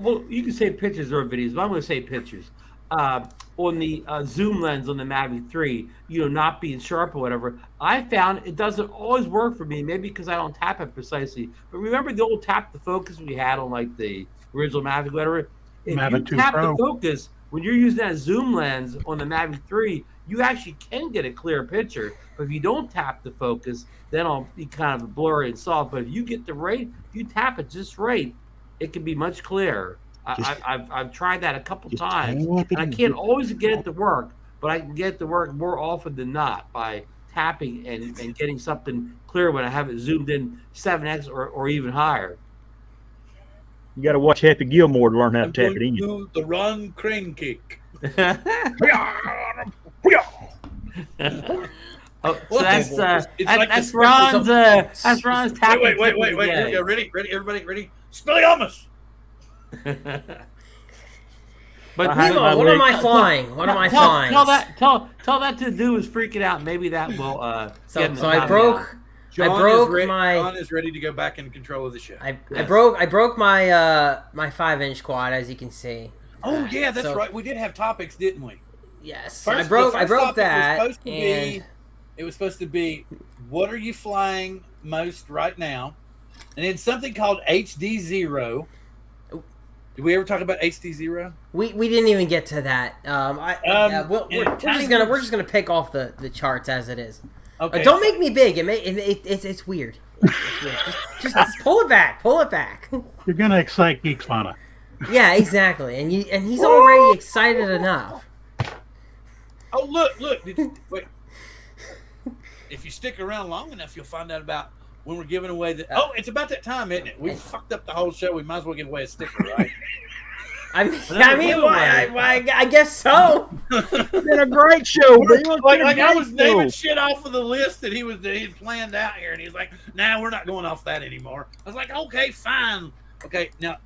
well, you can say pictures or videos, but I'm going to say pictures. On the zoom lens on the Mavic 3, not being sharp or whatever. I found it doesn't always work for me, maybe because I don't tap it precisely. But remember the old tap the focus we had on like the original Mavic, whatever? If Mavic 2 you tap Pro. the focus, when you're using that zoom lens on the Mavic 3, you actually can get a clear picture. But if you don't tap the focus, then it'll be kind of blurry and soft. But if you get the right, if you tap it just right, it can be much clearer. I've tried that a couple times, and I can't always get it to work, but I can get it to work more often than not by tapping and getting something clear when I have it zoomed in 7x or even higher. You got to watch Happy Gilmore to learn how to tap it in. Do the run crane kick. Oh, so that's Ron's tapping. Wait. Here we go. Ready? Everybody ready? Spilliamus. But Nemo, what am I flying? What am I flying? Tell that to the dude who's freaking out. Maybe that will. So I broke. John is ready to go back in control of the show. I broke my my 5-inch quad, as you can see. Oh yeah, that's right. We did have topics, didn't we? Yes. First, I broke that. It was supposed to be, what are you flying most right now? And then something called HDZero. Did we ever talk about HDZero? We didn't even get to that. We're just gonna pick off the charts as it is. Okay. Don't make me big. It's weird. It's weird. Just pull it back. Pull it back. You're gonna excite Geeks Fauna. Yeah, exactly. And he's already excited enough. Oh look! Wait. If you stick around long enough, you'll find out about when we're giving away the. Oh, it's about that time, isn't it? We fucked up the whole show. We might as well give away a sticker, right? I guess so. It's been a great show, Bill. Like I was naming shit off of the list that he'd planned out here, and he's like, "Nah, we're not going off that anymore." I was like, "Okay, fine. Okay, now,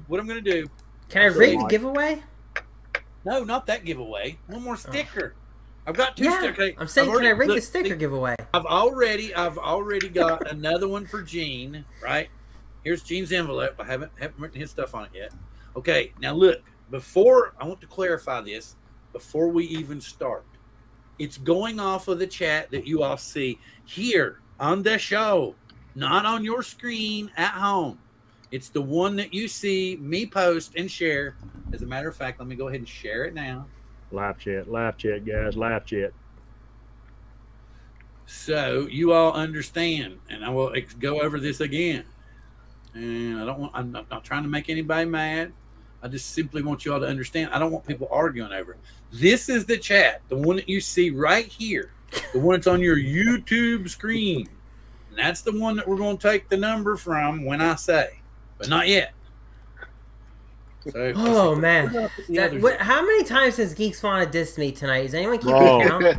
what I'm going to do?" Can I rig the giveaway? No, not that giveaway. One more sticker. I've got two stickers. I'm saying, can I rig the sticker giveaway? I've already got another one for Gene. Right here's Gene's envelope. I haven't written his stuff on it yet. Okay, now look. I want to clarify this before we even start. It's going off of the chat that you all see here on the show, not on your screen at home. It's the one that you see me post and share. As a matter of fact, let me go ahead and share it now. Live chat, guys, live chat. So you all understand, and I will go over this again. And I'm not trying to make anybody mad. I just simply want you all to understand. I don't want people arguing over it. This is the chat, the one that you see right here, the one that's on your YouTube screen. And that's the one that we're going to take the number from when I say, but not yet. So, oh man, how many times has Geeks Fauna dissed me tonight? Is anyone keeping count?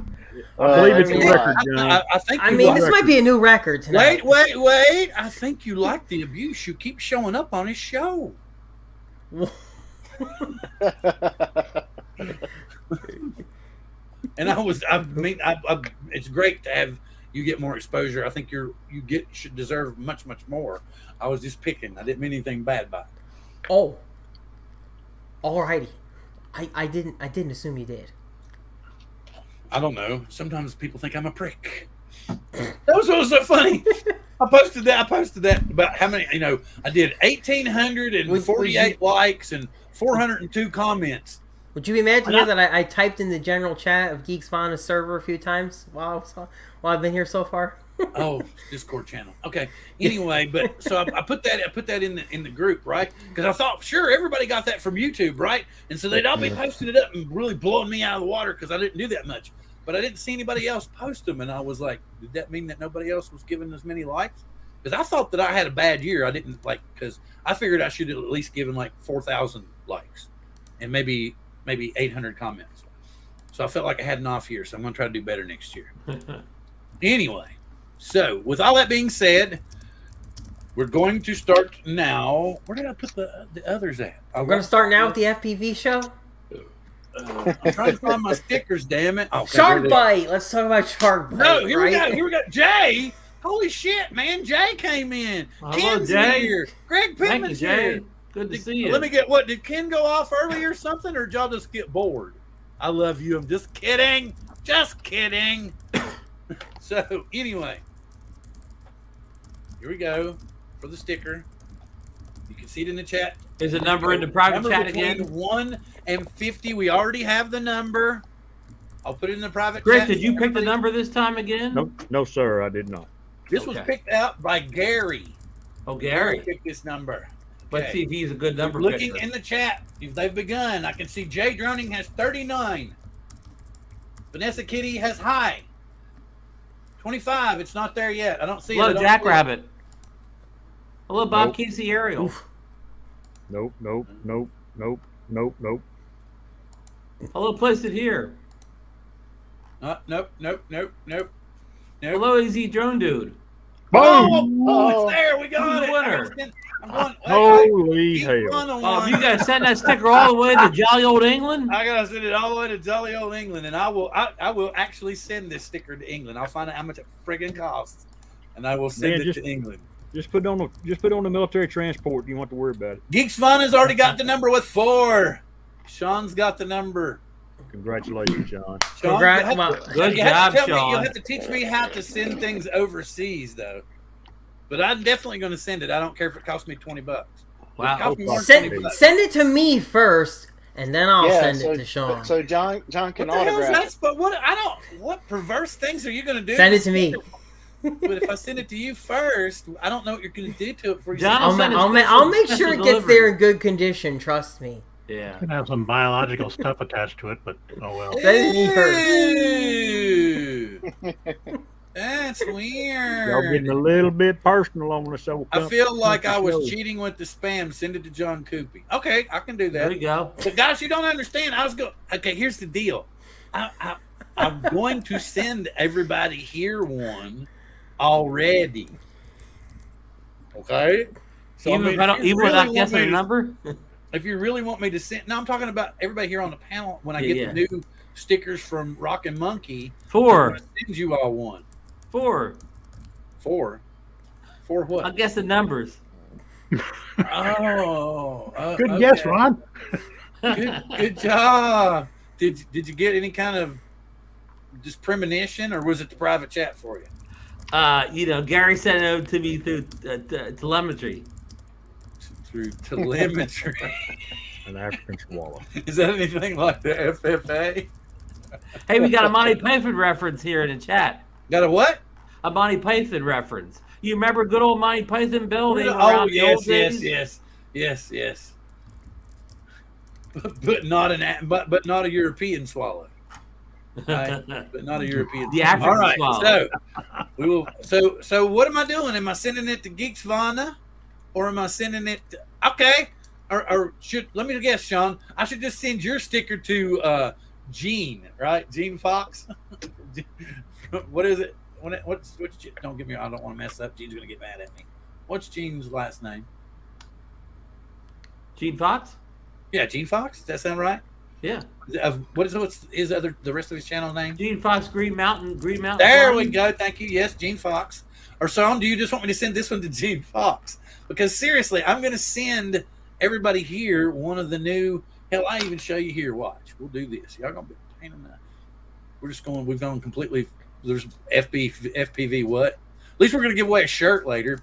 I believe it's a record, John. I mean, this might be a new record tonight. Wait! I think you like the abuse. You keep showing up on his show. And it's great to have you get more exposure. I think should deserve much more. I was just picking. I didn't mean anything bad by it. Oh. Alrighty, I didn't assume you did. I don't know. Sometimes people think I'm a prick. That was what was so funny. I posted that about how many. I did 1,848 likes and 402 comments. Would you imagine that I typed in the general chat of Geeks Fauna server a few times while I've been here so far? Oh, Discord channel. Okay. Anyway, but so I put that in the group, right? Because I thought, sure, everybody got that from YouTube, right? And so they'd all be posting it up and really blowing me out of the water because I didn't do that much. But I didn't see anybody else post them, and I was like, did that mean that nobody else was giving as many likes? Because I thought that I had a bad year. I didn't because I figured I should have at least given like 4,000 likes and maybe 800 comments. So I felt like I had an off year. So I'm going to try to do better next year. Anyway, so with all that being said, we're going to start now. Where did I put the others at? We're going to start now with the FPV show. I'm trying to find my stickers, damn it. Okay, Shark Bite. Let's talk about Shark Bite. No, here right? we go. Jay. Holy shit, man. Jay came in. Hello, Ken's Jay. here. Greg Pittman's here. Good to see you. Let me get what? Did Ken go off early or something, or did y'all just get bored? I love you. I'm just kidding. Just kidding. So, anyway. Here we go for the sticker. You can see it in the chat. Is the number in the private Number chat between again? 1 and 50. We already have the number. I'll put it in the private Chris, chat. did you pick the number this time again? No, sir, I did not. This was picked out by Gary. Oh, Gary. Picked this number. Let's see if he's a good number Looking picker. in the chat, if they've begun, I can see Jay Droning has 39. Vanessa Kitty has high. 25. It's not there yet. I don't see Hello, it. Jackrabbit. Hello, Bob Nope. Casey Ariel. Nope. Hello, Placed It Here. Nope. Hello, AZ Drone Dude. Oh, it's there. We got Who's it. the winner? I'm going, Holy hell. Oh, you gotta send that sticker all the way to jolly old England? I gotta send it all the way to jolly old England, and I will actually send this sticker to England. I'll find out how much it friggin' costs, and I will send it to England. Just put on the military transport. You don't have to worry about it. Geeks Fun has already got the number with 4. Sean's got the number. Congratulations, John. Sean, Good job, Sean. You'll have to teach me how to send things overseas, though. But I'm definitely going to send it. I don't care if it costs me $20. Wow. Send it to me first, and then I'll send it to Sean. So John can What the hell is autograph. that? But what perverse things are you going to do? Send it to me. But if I send it to you first, I don't know what you're going to do to it before you John, send it. I'll make sure it gets there in good condition. Trust me. Yeah. Could have some biological stuff attached to it, but oh well. Send it to me first. Ew. That's weird. Y'all getting a little bit personal on the show. I feel like I was cheating with the spam. Send it to John Cuppi. Okay, I can do that. There you go. But guys, you don't understand. Okay, here's the deal. I'm going to send everybody here one already. Okay? So Even without guessing the number? If you really want me to send, no, I'm talking about everybody here on the panel. When I get the new stickers from Rockin' Monkey, 4. I'm gonna send you all one. 4. 4 what? I'll guess the numbers. Good guess, Ron. Good job. Did you get any kind of just premonition, or was it the private chat for you? Gary sent it over to me through telemetry. Through telemetry. An African swallow. Is that anything like the FFA? Hey, we got a Monty Python reference here in the chat. Got a what? A Monty Python reference. You remember good old Monty Python, Bill? Oh, yes. But not a European swallow. Right? But not a European. The African All right, swallow. so we will. So what am I doing? Am I sending it to Geeksvana, or am I sending it? Okay, or should let me guess, Sean. I should just send your sticker to Gene, right? Gene Fox. What is it? What's don't get me. I don't want to mess up. Gene's gonna get mad at me. What's Gene's last name? Gene Fox? Yeah, Gene Fox. Does that sound right? Yeah. What's the rest of his channel name? Gene Fox, Green Mountain. There Farm. we go. Thank you. Yes, Gene Fox. Or Sean, do you just want me to send this one to Gene Fox? Because seriously, I'm going to send everybody here one of the new. Hell, I even show you here. Watch. We'll do this. Y'all gonna be a pain in the. We've gone completely. There's FPV what? At least we're gonna give away a shirt later.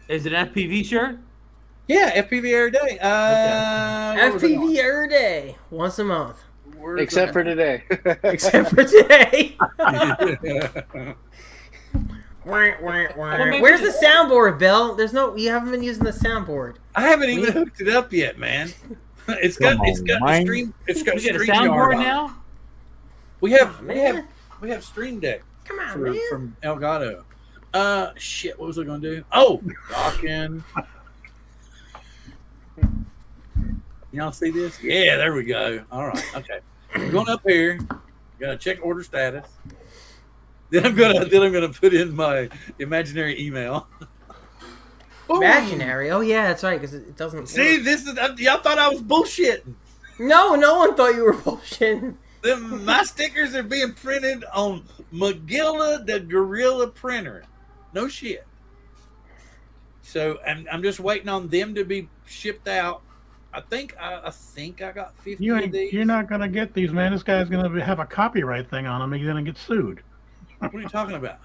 Is it an FPV shirt? Yeah, FPV Errday. FPV Errday once a month. Except for today. Except for today. Where's the soundboard, Bill? There's no. You haven't been using the soundboard. I haven't even hooked it up yet, man. It's got the stream. It's got We get a StreamYard soundboard on it. now. We have Man. we have Stream Deck Come on, man. from Elgato. Shit. What was I gonna do? Oh, rockin'. Y'all see this? Yeah, there we go. All right, okay. I'm going up here. Gotta check order status. Then I'm gonna put in my imaginary email. Boom. Imaginary. Oh yeah, that's right. Because it doesn't. See, work. this is y'all thought I was bullshitting. No one thought you were bullshitting. My stickers are being printed on Magilla the Gorilla printer. No shit. So I'm just waiting on them to be shipped out. I think I got 50 of these. You're not gonna get these, man. This guy's gonna have a copyright thing on him. He's gonna get sued. What are you talking about?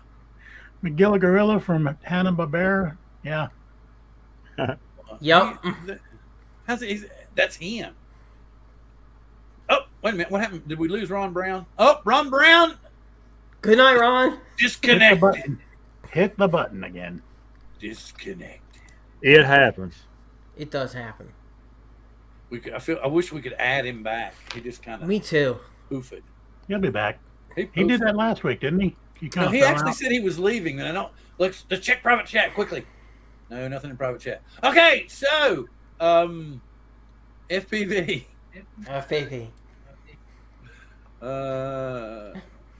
McGilla Gorilla from Hanna-Barbera. Yeah. Yup. That's him. Oh, wait a minute. What happened? Did we lose Ron Brown? Oh, Ron Brown Good night, Ron. disconnected. Hit the button again. Disconnected. It happens. It does happen. I wish we could add him back. He just kind of Me too. poofed. He'll be back. He poofed. did that last week, didn't he? No, he actually said he was leaving, and I don't. Let's check private chat quickly. No, nothing in private chat. Okay, so FPV. FPV.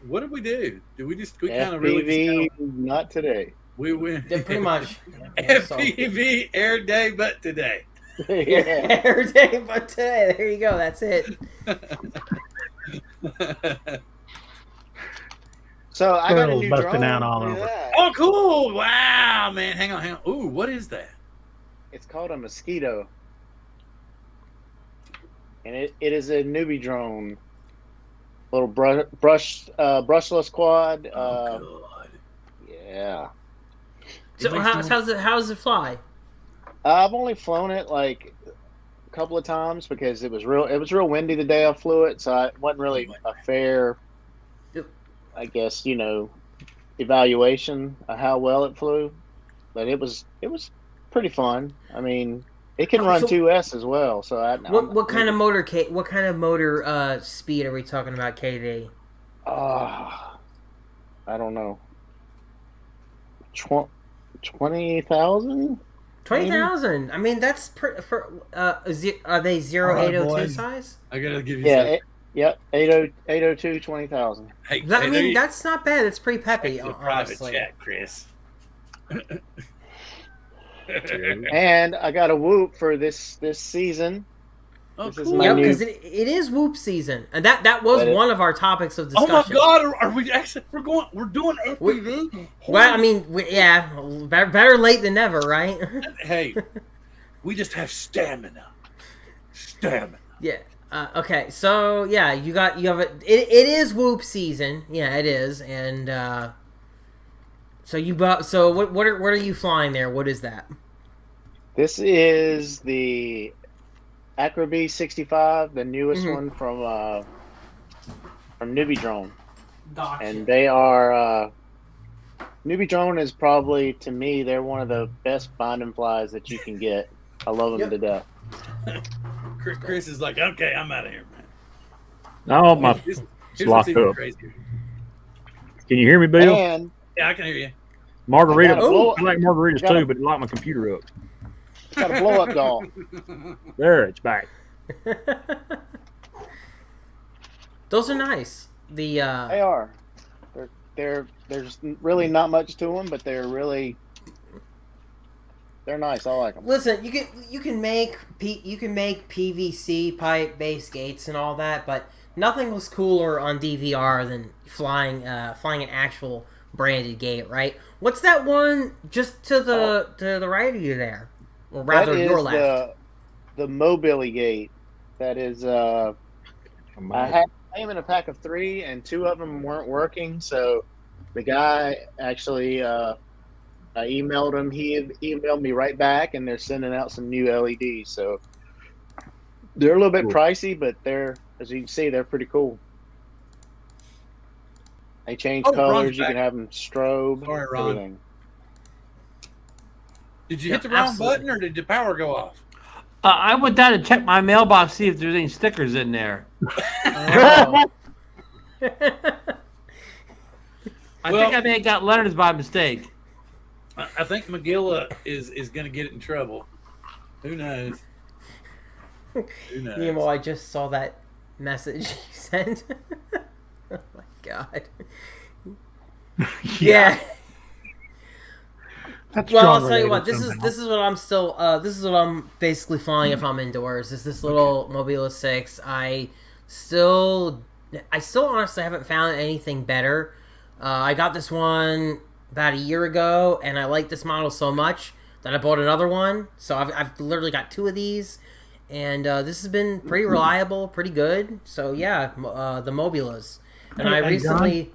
What did we do? Did we kind of really FPV, not today. we went Yeah, pretty much. FPV Errday, but today. Yeah. Every day but today. There you go. That's it. So I got a Turtles new busting drone. out all Look at over. that. Oh, cool! Wow, man, hang on. Ooh, what is that? It's called a Mosquito, and it is a newbie drone. Little brushless quad. Oh, God. Yeah. So how's it fly? I've only flown it like a couple of times because it was real windy the day I flew it, so it wasn't really a fair, I guess, evaluation of how well it flew. But it was pretty fun. I mean, it can run 2S as well. So What kind of motor speed are we talking about, KD? I don't know. 20,000. 20,000. I mean, that's are they 0802 size? I gotta give you. Yeah. Yep. 802 20,000. Hey, I mean, that's not bad. It's pretty peppy. the private Honestly. chat, Chris. And I got a whoop for this season. Oh, This is cool. my Yep, new- because it is whoop season, and that was one of our topics of Oh discussion. my God! Are we actually? We're doing FPV. Well, I mean, better late than never, right? Hey, we just have stamina. Yeah. Okay. So yeah, you have it. It is whoop season. Yeah, it is, and so you bought. So what are you flying there? What is that? This is the Acroby 65, the newest Mhm. one from Newbie Drone. Gotcha. And they are Newbie Drone is probably, to me, they're one of the best binding flies that you can get. I love them to death. Chris is like, okay, I'm out of here, man. Oh, my. Here's It's what's locked even up. crazier. Can you hear me, Bill? And Yeah, I can hear you. Margarita. I got a blow- I like margaritas got a- too, but it locked my computer up. got a blow up doll. There, it's back. Those are nice. They are. There's really not much to them, but they're nice. I like them. Listen, you can make PVC pipe based gates and all that, but nothing was cooler on DVR than flying an actual branded gate, right? What's that one just to the right of you there, or rather That is your left? the Mobile gate. That is I came in a pack of 3, and 2 of them weren't working. So the guy actually, I emailed him. He emailed me right back, and they're sending out some new LEDs. So they're a little bit pricey, but they're, as you can see, they're pretty cool. They change Oh, Ron's colors. You back. can have them strobe. Sorry, Ron. Everything. Did you Yeah, hit the wrong absolutely. button or did the power go off? I went down to check my mailbox, see if there's any stickers in there. Oh. I think I may have got Leonard's by mistake. I think McGilla is going to get it in trouble. Who knows? Who knows? Nemo, I just saw that message you sent. Oh my god. Yeah. That's Well, I'll drone tell you what. related This is what I'm still. This is what I'm basically flying if I'm indoors. Is this little Mobila 6? I still honestly haven't found anything better. I got this one about a year ago, and I like this model so much that I bought another one. So I've literally got 2 of these, and this has been pretty reliable, pretty good. So yeah, the Mobilas, and I recently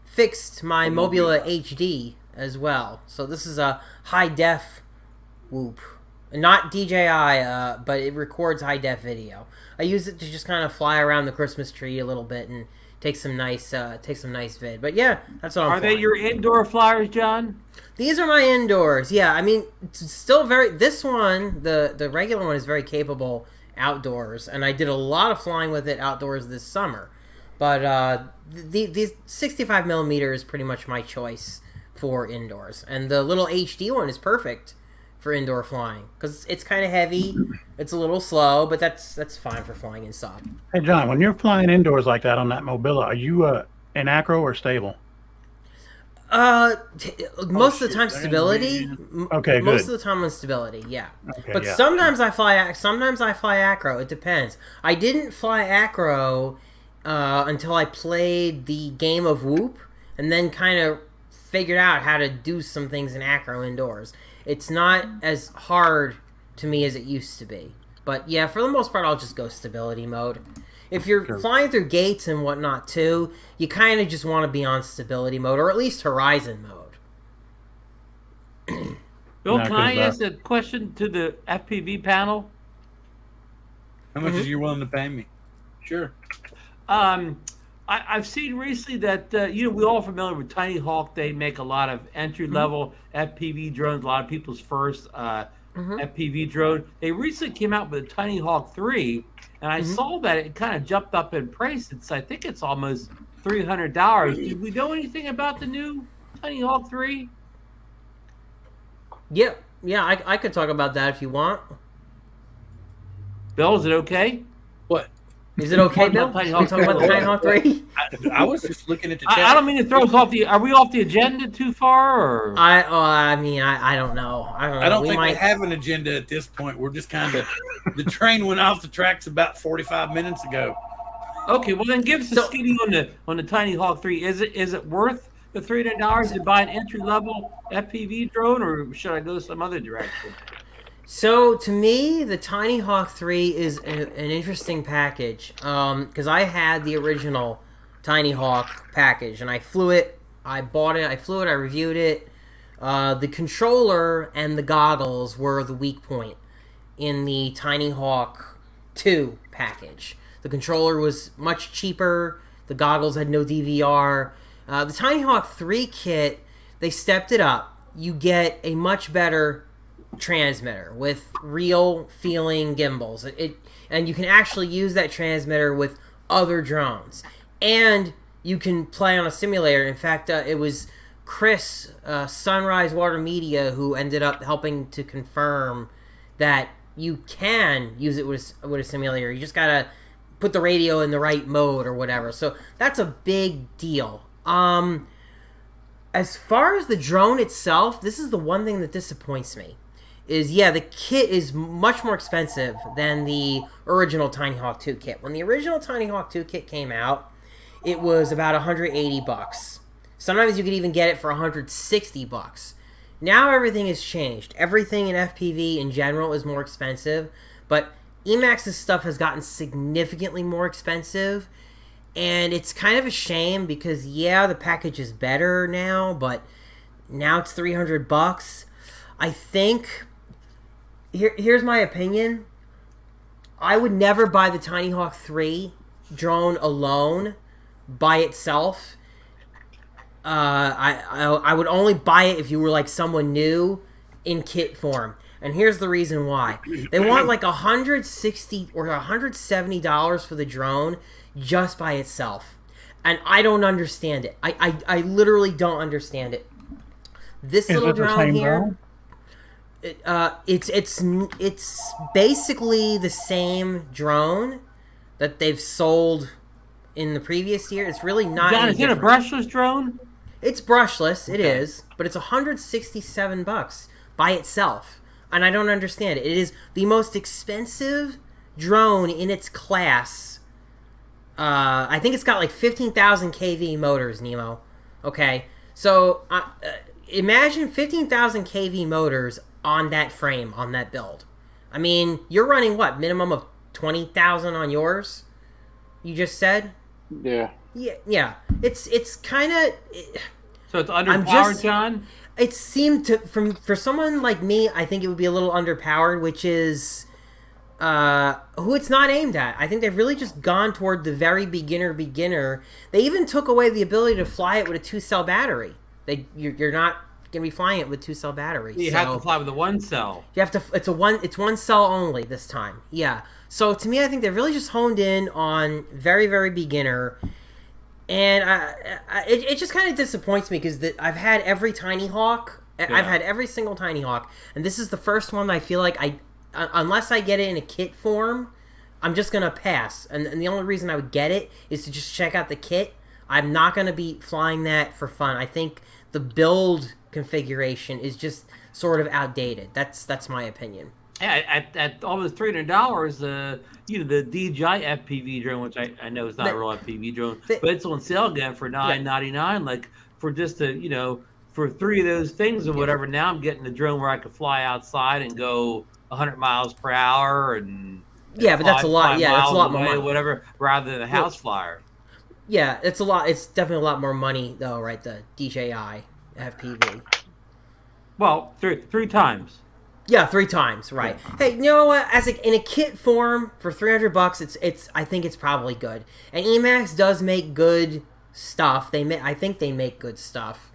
fixed my Mobila HD as well. So this is a high def whoop, not DJI, but it records high def video. I use it to just kind of fly around the Christmas tree a little bit and take some nice vid. But yeah, that's what I'm. Are they your indoor flyers, John? These are my indoors. Yeah, I mean, it's still very. This one, the regular one, is very capable outdoors, and I did a lot of flying with it outdoors this summer. But the 65 millimeter is pretty much my choice for indoors, and the little HD one is perfect for indoor flying because it's kind of heavy, it's a little slow, but that's fine for flying inside. Hey John, when you're flying indoors like that on that Mobila, are you in acro or stable? Most of the time stability. Okay, good. Most of the time on stability, yeah. Okay, But yeah. sometimes I fly acro. It depends. I didn't fly acro until I played the game of Whoop, and then kind of figured out how to do some things in acro indoors. It's not as hard to me as it used to be. But yeah, for the most part, I'll just go stability mode. If you're flying through gates and whatnot too, you kind of just want to be on stability mode, or at least horizon mode. Bill, can I ask a question to the FPV panel? How much is you willing to pay me? Sure. I've seen recently that we're all familiar with Tiny Hawk. They make a lot of entry-level FPV drones. A lot of people's first FPV drone. They recently came out with a Tiny Hawk 3, and I saw that it kind of jumped up in price. I think it's almost $300. Did we know anything about the new Tiny Hawk 3? Yeah, I could talk about that if you want. Bill, is it okay? What? Is it okay, Bill? Can we talk about the Tiny Hawk 3? I was just looking at the chat. I don't mean to throw us off the. Are we off the agenda too far? Or I mean, I don't know. I don't think we have an agenda at this point. We're just kind of the train went off the tracks about 45 minutes ago. Okay, well then give us a skinny on the Tiny Hawk 3. Is it worth the $300 to buy an entry level FPV drone, or should I go some other direction? So to me, the Tiny Hawk 3 is an interesting package because I had the original Tiny Hawk package and I flew it. I bought it. I flew it. I reviewed it. The controller and the goggles were the weak point in the Tiny Hawk 2 package. The controller was much cheaper. The goggles had no DVR. The Tiny Hawk 3 kit, they stepped it up. You get a much better transmitter with real feeling gimbals. And you can actually use that transmitter with other drones. And you can play on a simulator. In fact, it was Chris, Sunrise Water Media, who ended up helping to confirm that you can use it with a simulator. You just gotta put the radio in the right mode or whatever. So that's a big deal. As far as the drone itself, this is the one thing that disappoints me. The kit is much more expensive than the original Tiny Hawk 2 kit. When the original Tiny Hawk 2 kit came out, it was about $180. Sometimes you could even get it for $160. Now everything has changed. Everything in FPV in general is more expensive, but Emax's stuff has gotten significantly more expensive, and it's kind of a shame because, the package is better now, but now it's $300. I think... Here's my opinion. I would never buy the Tiny Hawk 3 drone alone by itself. I would only buy it if you were like someone new in kit form. And here's the reason why. They want like $160 or $170 for the drone just by itself. And I don't understand it. I literally don't understand it. This Is little it the drone same here, drone? it's basically the same drone that they've sold in the previous year. It's really not. John, any is it a different. brushless drone? It's brushless, it Okay. is, but it's $167 by itself, and I don't understand it. It is the most expensive drone in its class. I think it's got like 15,000 kV motors, Nemo. Okay, so imagine 15,000 kV motors on that frame, on that build. I mean, you're running what, minimum of 20,000 on yours? You just said? Yeah. Yeah. It's kind of. So it's underpowered, John? It seemed to for someone like me, I think it would be a little underpowered, which is who it's not aimed at. I think they've really just gone toward the very beginner. They even took away the ability to fly it with a 2-cell battery. You're not gonna be flying it with 2-cell batteries. You have to fly with a 1-cell. You have to. It's 1 cell only this time. Yeah. So to me, I think they've really just honed in on very, very beginner, and it just kind of disappoints me because I've had every Tiny Hawk. Yeah. I've had every single Tiny Hawk, and this is the first one that I feel like unless I get it in a kit form, I'm just gonna pass. And the only reason I would get it is to just check out the kit. I'm not gonna be flying that for fun. I think the build configuration is just sort of outdated. That's my opinion. Yeah, at almost $300, the DJI FPV drone, which I know is not a real FPV drone, but it's on sale again for $9.99. Like for just for 3 of those things or whatever. Now I'm getting a drone where I could fly outside and go 100 miles per hour and but that's a lot. Yeah, that's a lot more money. Whatever, rather than a house flyer. Yeah, it's a lot. It's definitely a lot more money though, right? The DJI FPV. Well, three times. Yeah, 3 times, right? Yeah. Hey, you know what? In a kit form for $300, it's I think it's probably good. And Emax does make good stuff. I think they make good stuff.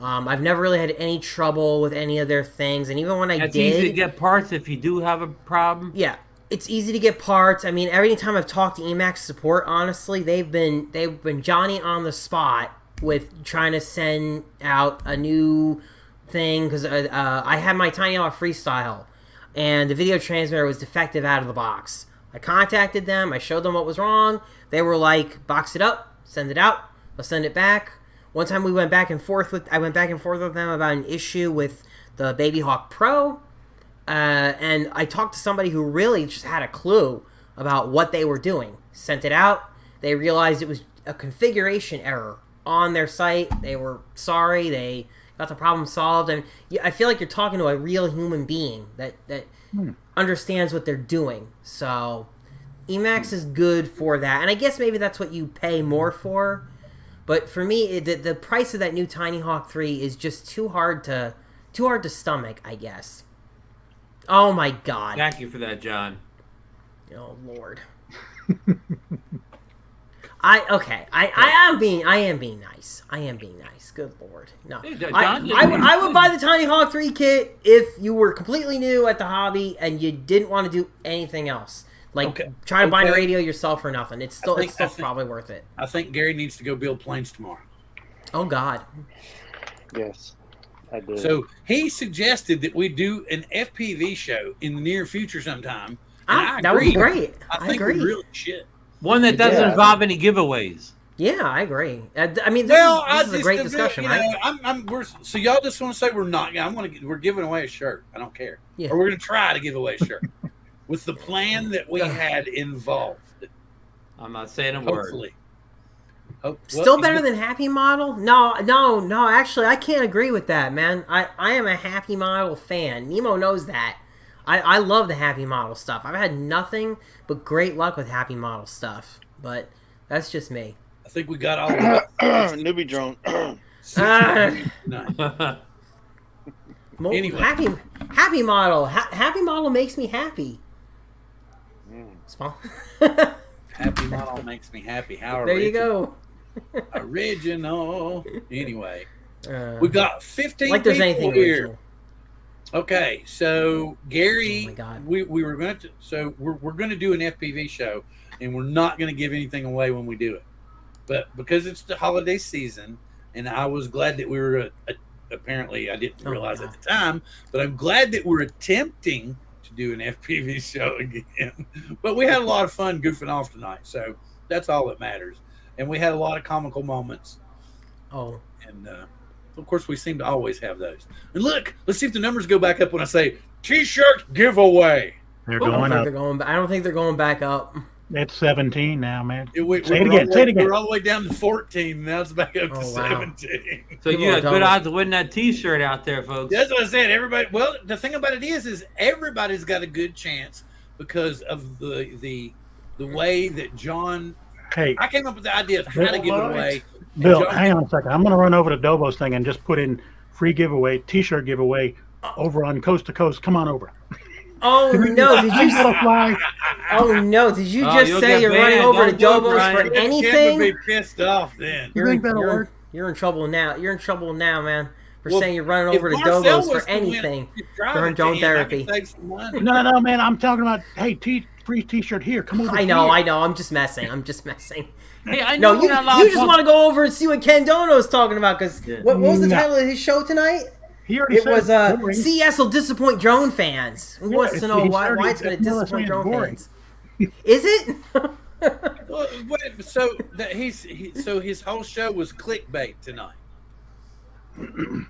I've never really had any trouble with any of their things, and even when I did, it's easy to get parts if you do have a problem. Yeah, it's easy to get parts. I mean, every time I've talked to Emax support, honestly, they've been Johnny on the spot with trying to send out a new thing because I had my Tiny Hawk Freestyle and the video transmitter was defective out of the box. I contacted them, I showed them what was wrong. They were like, box it up, send it out, I'll send it back. One time I went back and forth with them about an issue with the Baby Hawk Pro, and I talked to somebody who really just had a clue about what they were doing. Sent it out, they realized it was a configuration error on their site. They were sorry, they got the problem solved, and I feel like you're talking to a real human being that understands what they're doing. So Emax is good for that, and I guess maybe that's what you pay more for. But for me, the price of that new Tiny Hawk 3 is just too hard to stomach, I guess. Oh my God! Thank you for that, John. Oh Lord. I am being nice. Good Lord. No. Hey, John, I would buy the Tiny Hawk 3 kit if you were completely new at the hobby and you didn't want to do anything else. Like try to bind a radio yourself for nothing. It's still probably worth it. I think Gary needs to go build planes tomorrow. Oh God. Yes, I do. So he suggested that we do an FPV show in the near future sometime. That would be great. I think agree. we really should. One that doesn't involve any giveaways. Yeah, I agree. I mean, this is a great discussion, right? So y'all just want to say we're not? We're giving away a shirt. I don't care. Yeah. Or we're going to try to give away a shirt with the plan that we had involved. I'm not saying a word. Hopefully. Still better than Happy Model? No. Actually, I can't agree with that, man. I am a Happy Model fan. Nemo knows that. I love the Happy Model stuff. I've had nothing but great luck with Happy Model stuff, but that's just me. I think we got all of it. Newbie drone. Anyway. Happy Model. Happy Model makes me happy. Small. Happy Model makes me happy. However, There you go. Original. Anyway, we got 15 like there's people anything here. original. Okay, so Gary, Oh my God. we were going to, so we're going to do an FPV show, and we're not going to give anything away when we do it, but because it's the holiday season, and I was glad that we were apparently I didn't realize at the time, but I'm glad that we're attempting to do an FPV show again. But we had a lot of fun goofing off tonight, so that's all that matters, and we had a lot of comical moments. Oh, and of course, we seem to always have those. And look, let's see if the numbers go back up when I say T-shirt giveaway. They're going up. I don't think they're going back up. It's 17 now, man. Say it again. Say it again. We're all the way down to 14. Now it's back up to 17. So you got good odds of winning that T-shirt out there, folks. That's what I said. Everybody. Well, the thing about it is everybody's got a good chance because of the way that John. Hey, I came up with the idea of how to give it away. Bill, hang on a second. I'm going to run over to Dobo's thing and just put in free giveaway, T-shirt giveaway over on Coast to Coast. Come on over. Oh no! Did you? Oh no! Did you just say you're running over to Dobo's for anything? Be pissed off then. You think that'll work? You're in trouble now. You're in trouble now, man. For saying you're running over to Dobo's for anything during drone therapy. No, man. I'm talking about free T-shirt here. Come over. I know. I'm just messing. Hey, I know you just want to go over and see what Ken Dono's talking about because what was the title of his show tonight? He already said it was CES will disappoint drone fans. Who wants to know why it's going to disappoint drone fans? Is it? So his whole show was clickbait tonight.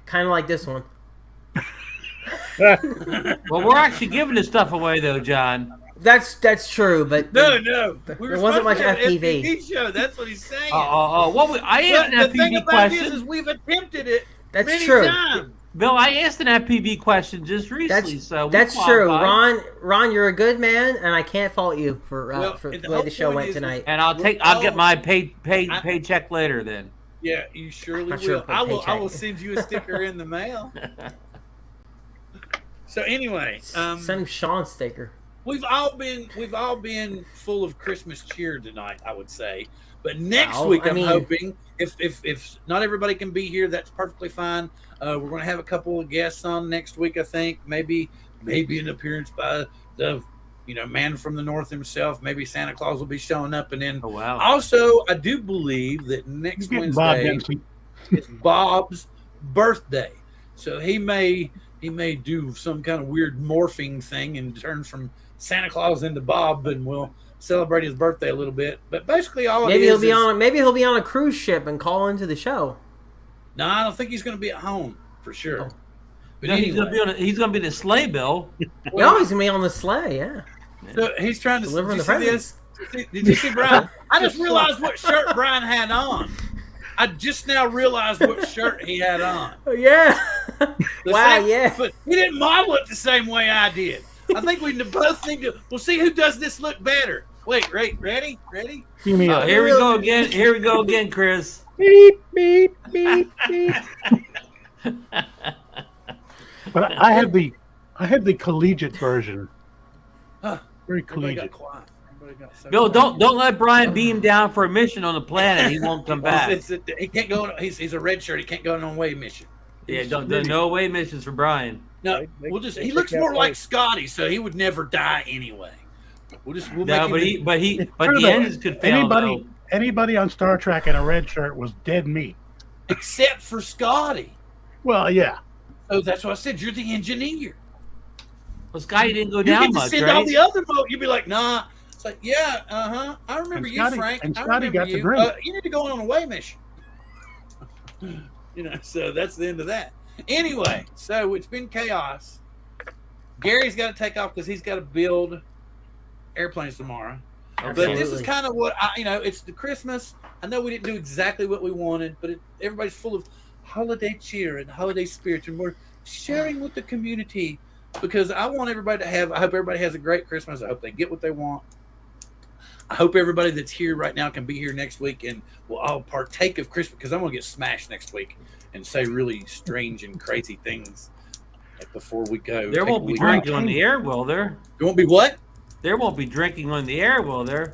Kind of like this one. Well, we're actually giving this stuff away though, John. That's true, but no, there wasn't much FPV. FPV show. That's what he's saying. I asked an FPV question. Is we've attempted it. That's many true. times. Bill, I asked an FPV question just recently. That's true. Ron, you're a good man, and I can't fault you for the way the show went tonight. And I'll get my paycheck later then. Yeah, you surely will. I will send you a sticker in the mail. So anyway, send Sean sticker. We've all been full of Christmas cheer tonight, I would say. But next week, I'm hoping if not everybody can be here, that's perfectly fine. We're going to have a couple of guests on next week. I think maybe an appearance by the man from the north himself. Maybe Santa Claus will be showing up, and then also I do believe that next Wednesday is Bob's birthday, so he may do some kind of weird morphing thing and turn from Santa Claus into Bob, and we'll celebrate his birthday a little bit. But basically, maybe he'll be on a cruise ship and call into the show. No, I don't think he's going to be at home for sure. Oh. But anyway. he's going to be the sleigh, Bill. No, he's going to be on the sleigh. Yeah. So he's trying to deliver the presents. Did you see Brian? I just realized what shirt Brian had on. I just now realized what shirt he had on. Oh, yeah. Yeah. But he didn't model it the same way I did. I think we both need to. We'll see who does this look better. Wait, ready? Here we go again. Here we go again, Chris. Beep, beep, beep, beep. But I had the collegiate version. Very collegiate. Bill, don't let Brian beam down for a mission on the planet. He won't come back. He can't go. He's a red shirt. He can't go on a away mission. Yeah, no away missions for Brian. No, he looks more like Scotty, so he would never die anyway. The engines could fail. Anybody on Star Trek in a red shirt was dead meat, except for Scotty. Well, yeah. Oh, that's what I said. You're the engineer. Well, Scotty didn't go down much, send all the other boat. You'd be like, nah. It's like, yeah, I remember you, Frank. And Scotty got you. The drink. You need to go on a away mission. So that's the end of that. Anyway, so it's been chaos. Gary's got to take off because he's got to build airplanes tomorrow. Absolutely. But this is kind of what it's the Christmas. I know we didn't do exactly what we wanted, but everybody's full of holiday cheer and holiday spirit, and we're sharing with the community because I want everybody to have. I hope everybody has a great Christmas. I hope they get what they want. I hope everybody that's here right now can be here next week and we'll all partake of Christmas because I'm going to get smashed next week and say really strange and crazy things before we go. There won't be drinking on the air, will there? There won't be what? There won't be drinking on the air, will there?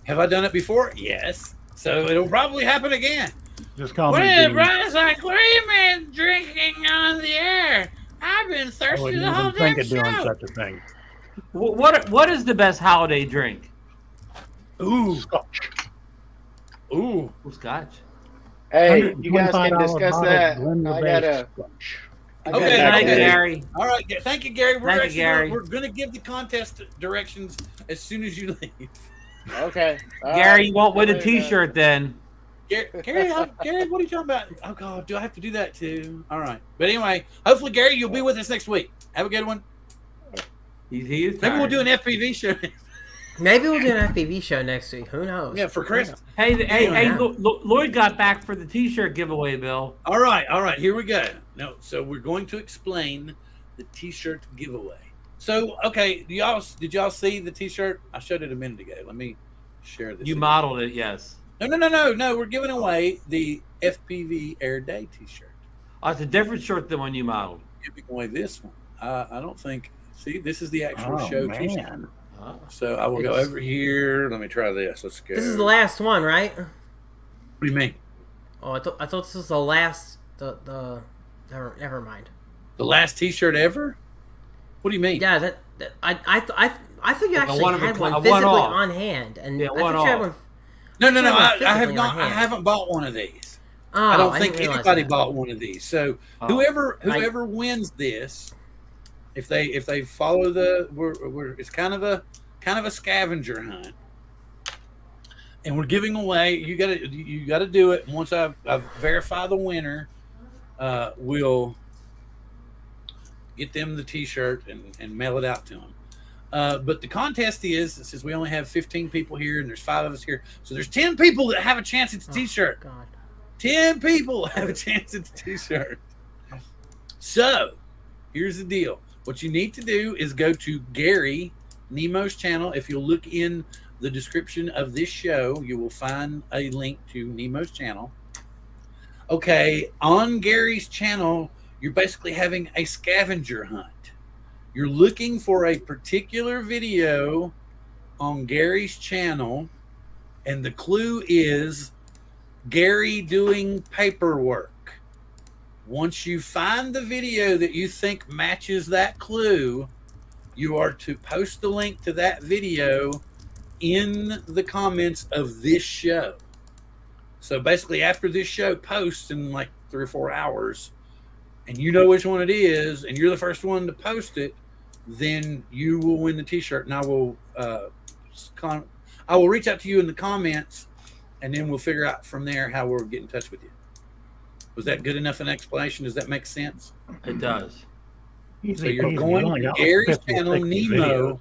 Have I done it before? Yes. So it'll probably happen again. Just call What me is Dean. Brian's like, what do you mean drinking on the air? I've been I thirsty wouldn't the whole even think damn of doing show. such a thing. What is the best holiday drink? Ooh, Scotch. ooh. Ooh, Scotch. Hey, you guys can $125 discuss bottle that. blender-based Scotch. Okay, Thank you, okay. Gary. All right, thank you, Gary. We're Thank you, actually Gary. we're going to give the contest directions as soon as you leave. Okay. All Gary, right. you won't win a Later, guys. T-shirt then. Gary, Gary, what are you talking about? Oh God, do I have to do that too? All right, but anyway, hopefully, Gary, you'll be with us next week. Have a good one. He is Maybe we'll tired. do an FPV show. Maybe we'll do an FPV show next week. Who knows? Yeah, for Christmas. Hey, Yeah. Lloyd got back for the T-shirt giveaway, Bill. All right, here we go. No, so we're going to explain the T-shirt giveaway. So, okay, did y'all see the T-shirt? I showed it a minute ago. Let me share this. You again. modeled it, yes. No. We're giving away the FPV Errday T-shirt. Oh, it's a different shirt than one you modeled. Giving away this one. I don't think. See, this is the actual Oh, show T-shirt. man. Oh. So I will go It's- over here. Let me try this. Let's go. This is the last one, right? What do you mean? Oh, I thought this was the last. Never mind. The last T-shirt ever? What do you mean? Yeah, I think you Like a actually one of a had kind- one a physically one-off. on hand, and Yeah, I thought you had one-off. one. No. It's not I have physically not. on I hand. haven't bought one of these. Oh, I don't didn't think realize anybody that. bought one of these. So Oh. whoever wins this, if they follow it's kind of a scavenger hunt, and we're giving away. You gotta do it. And once I verify the winner, we'll get them the T-shirt and mail it out to them. But the contest is, since we only have 15 people here and there's 5 of us here, so there's 10 people that have a chance at the T-shirt. God. 10 people have a chance at the T-shirt. So, here's the deal. What you need to do is go to Gary Nemo's channel. If you'll look in the description of this show, you will find a link to Nemo's channel. Okay, on Gary's channel, you're basically having a scavenger hunt. You're looking for a particular video on Gary's channel, and the clue is Gary doing paperwork. Once you find the video that you think matches that clue, you are to post the link to that video in the comments of this show. So basically, after this show posts in like 3 or 4 hours, and you know which one it is, and you're the first one to post it, then you will win the T-shirt, and I will reach out to you in the comments, and then we'll figure out from there how we'll get in touch with you. Was that good enough an explanation? Does that make sense? It does. So you're going to Gary's channel, Nemo,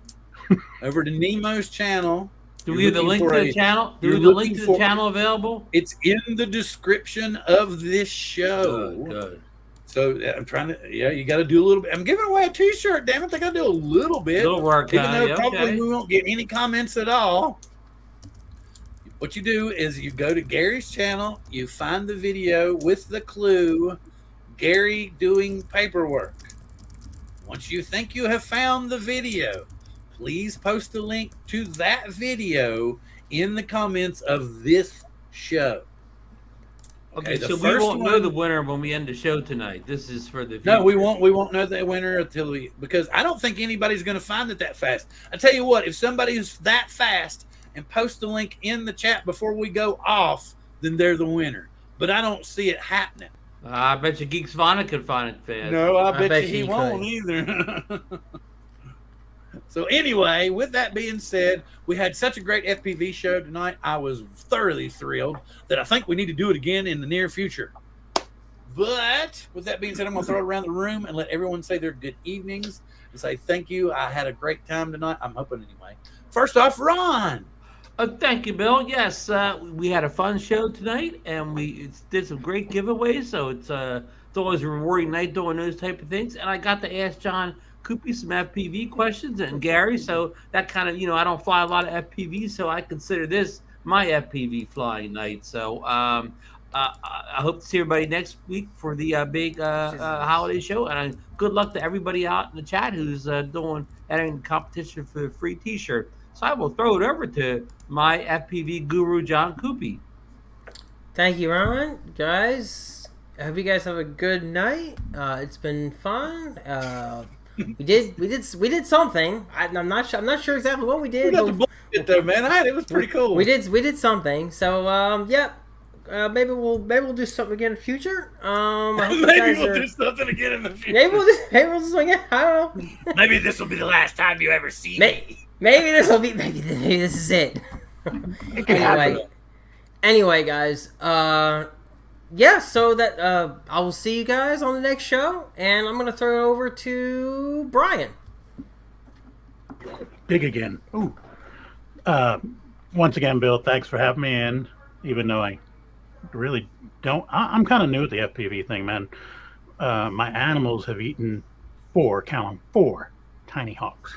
over to Nemo's channel. Do we have the link to the channel? Do we have the link to the channel available? It's in the description of this show. Good. So I'm trying to, you got to do a little bit. I'm giving away a T-shirt. Damn it, I got to do a little bit. Little work, even though yeah, probably okay. we won't get any comments at all. What you do is you go to Gary's channel, you find the video with the clue, Gary doing paperwork. Once you think you have found the video, please post a link to that video in the comments of this show. Okay, the so we first won't know one- the winner when we end the show tonight. This is for the future. No, we won't know the winner until because I don't think anybody's going to find it that fast. I tell you what, if somebody is that fast and post the link in the chat before we go off, then they're the winner. But I don't see it happening. I bet you Geeks Vana could find it fast. No, I bet you you he could. won't either. So anyway, with that being said, we had such a great FPV show tonight. I was thoroughly thrilled that I think we need to do it again in the near future. But with that being said, I'm going to throw it around the room and let everyone say their good evenings and say thank you. I had a great time tonight. I'm hoping anyway. First off, Ron. Thank you, Bill. Yes, we had a fun show tonight, and we did some great giveaways. So it's always a rewarding night doing those type of things. And I got to ask John Cuppi some FPV questions and Gary. So that kind of, I don't fly a lot of FPV, so I consider this my FPV flying night. So I hope to see everybody next week for the big holiday show. And good luck to everybody out in the chat who's entering the competition for the free T-shirt. So I will throw it over to my FPV guru, John Cuppi. Thank you, Ron. Guys, I hope you guys have a good night. It's been fun. We did something. I'm not sure exactly what we did. We got the bullshit though, man. It was pretty cool. We did something. So maybe we'll do something again in the future. Maybe we'll do something again in the future. Maybe we'll do something again. I don't know. Maybe this will be the last time you ever see me. Maybe this is it. Anyway, guys. So that I will see you guys on the next show, and I'm gonna throw it over to Brian. Big again. Ooh. Once again, Bill, thanks for having me in, even though I really don't. I'm kind of new at the FPV thing, man. My animals have eaten 4 tiny hawks.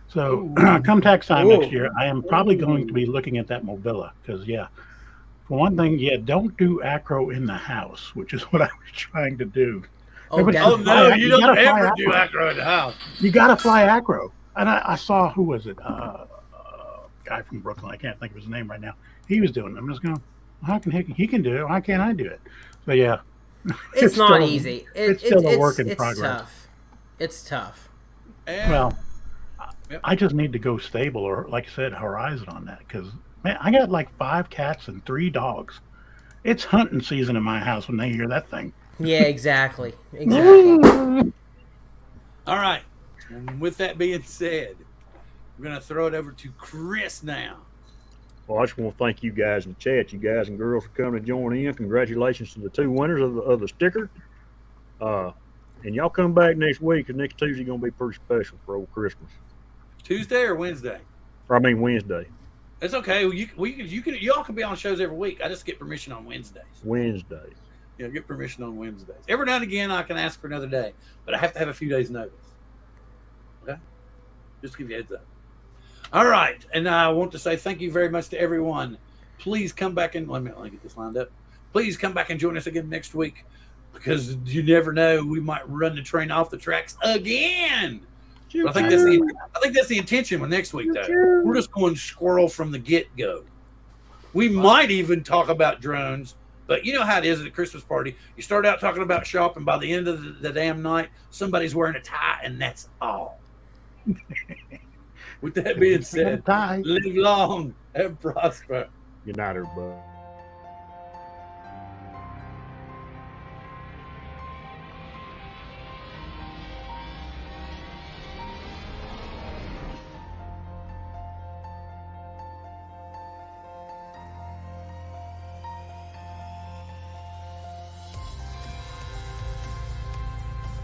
So come tax time next year, I am probably going to be looking at that Mobilla because, for one thing, don't do acro in the house, which is what I was trying to do. Oh no, you don't ever do acro in the house. You got to fly acro. And I saw, who was it? Guy from Brooklyn. I can't think of his name right now. He was doing it. I'm just going, how can he can do it? Why can't I do it? So yeah, it's not easy. It's still a work in progress. Tough. It's tough. Well, I just need to go stable, or like I said, Horizon on that, because man, I got like 5 cats and 3 dogs. It's hunting season in my house when they hear that thing. Yeah, exactly. All right. And with that being said, we're going to throw it over to Chris now. Well, I just want to thank you guys in the chat, you guys and girls, for coming to join in. Congratulations to the 2 winners of the sticker. And y'all come back next week, because next Tuesday going to be pretty special for old Christmas. Tuesday or Wednesday? Wednesday. It's okay. Y'all can be on shows every week. I just get permission on Wednesdays. Wednesdays. Yeah, get permission on Wednesdays. Every now and again, I can ask for another day, but I have to have a few days' notice. Okay? Just to give you a heads up. All right. And I want to say thank you very much to everyone. Please come back and let me get this lined up. Please come back and join us again next week, because you never know, we might run the train off the tracks again. I think that's the intention with next week, though. We're just going squirrel from the get-go. We might even talk about drones, but you know how it is at a Christmas party. You start out talking about shopping, by the end of the damn night, somebody's wearing a tie, and that's all. With that being said, live long and prosper. Good night, everybody.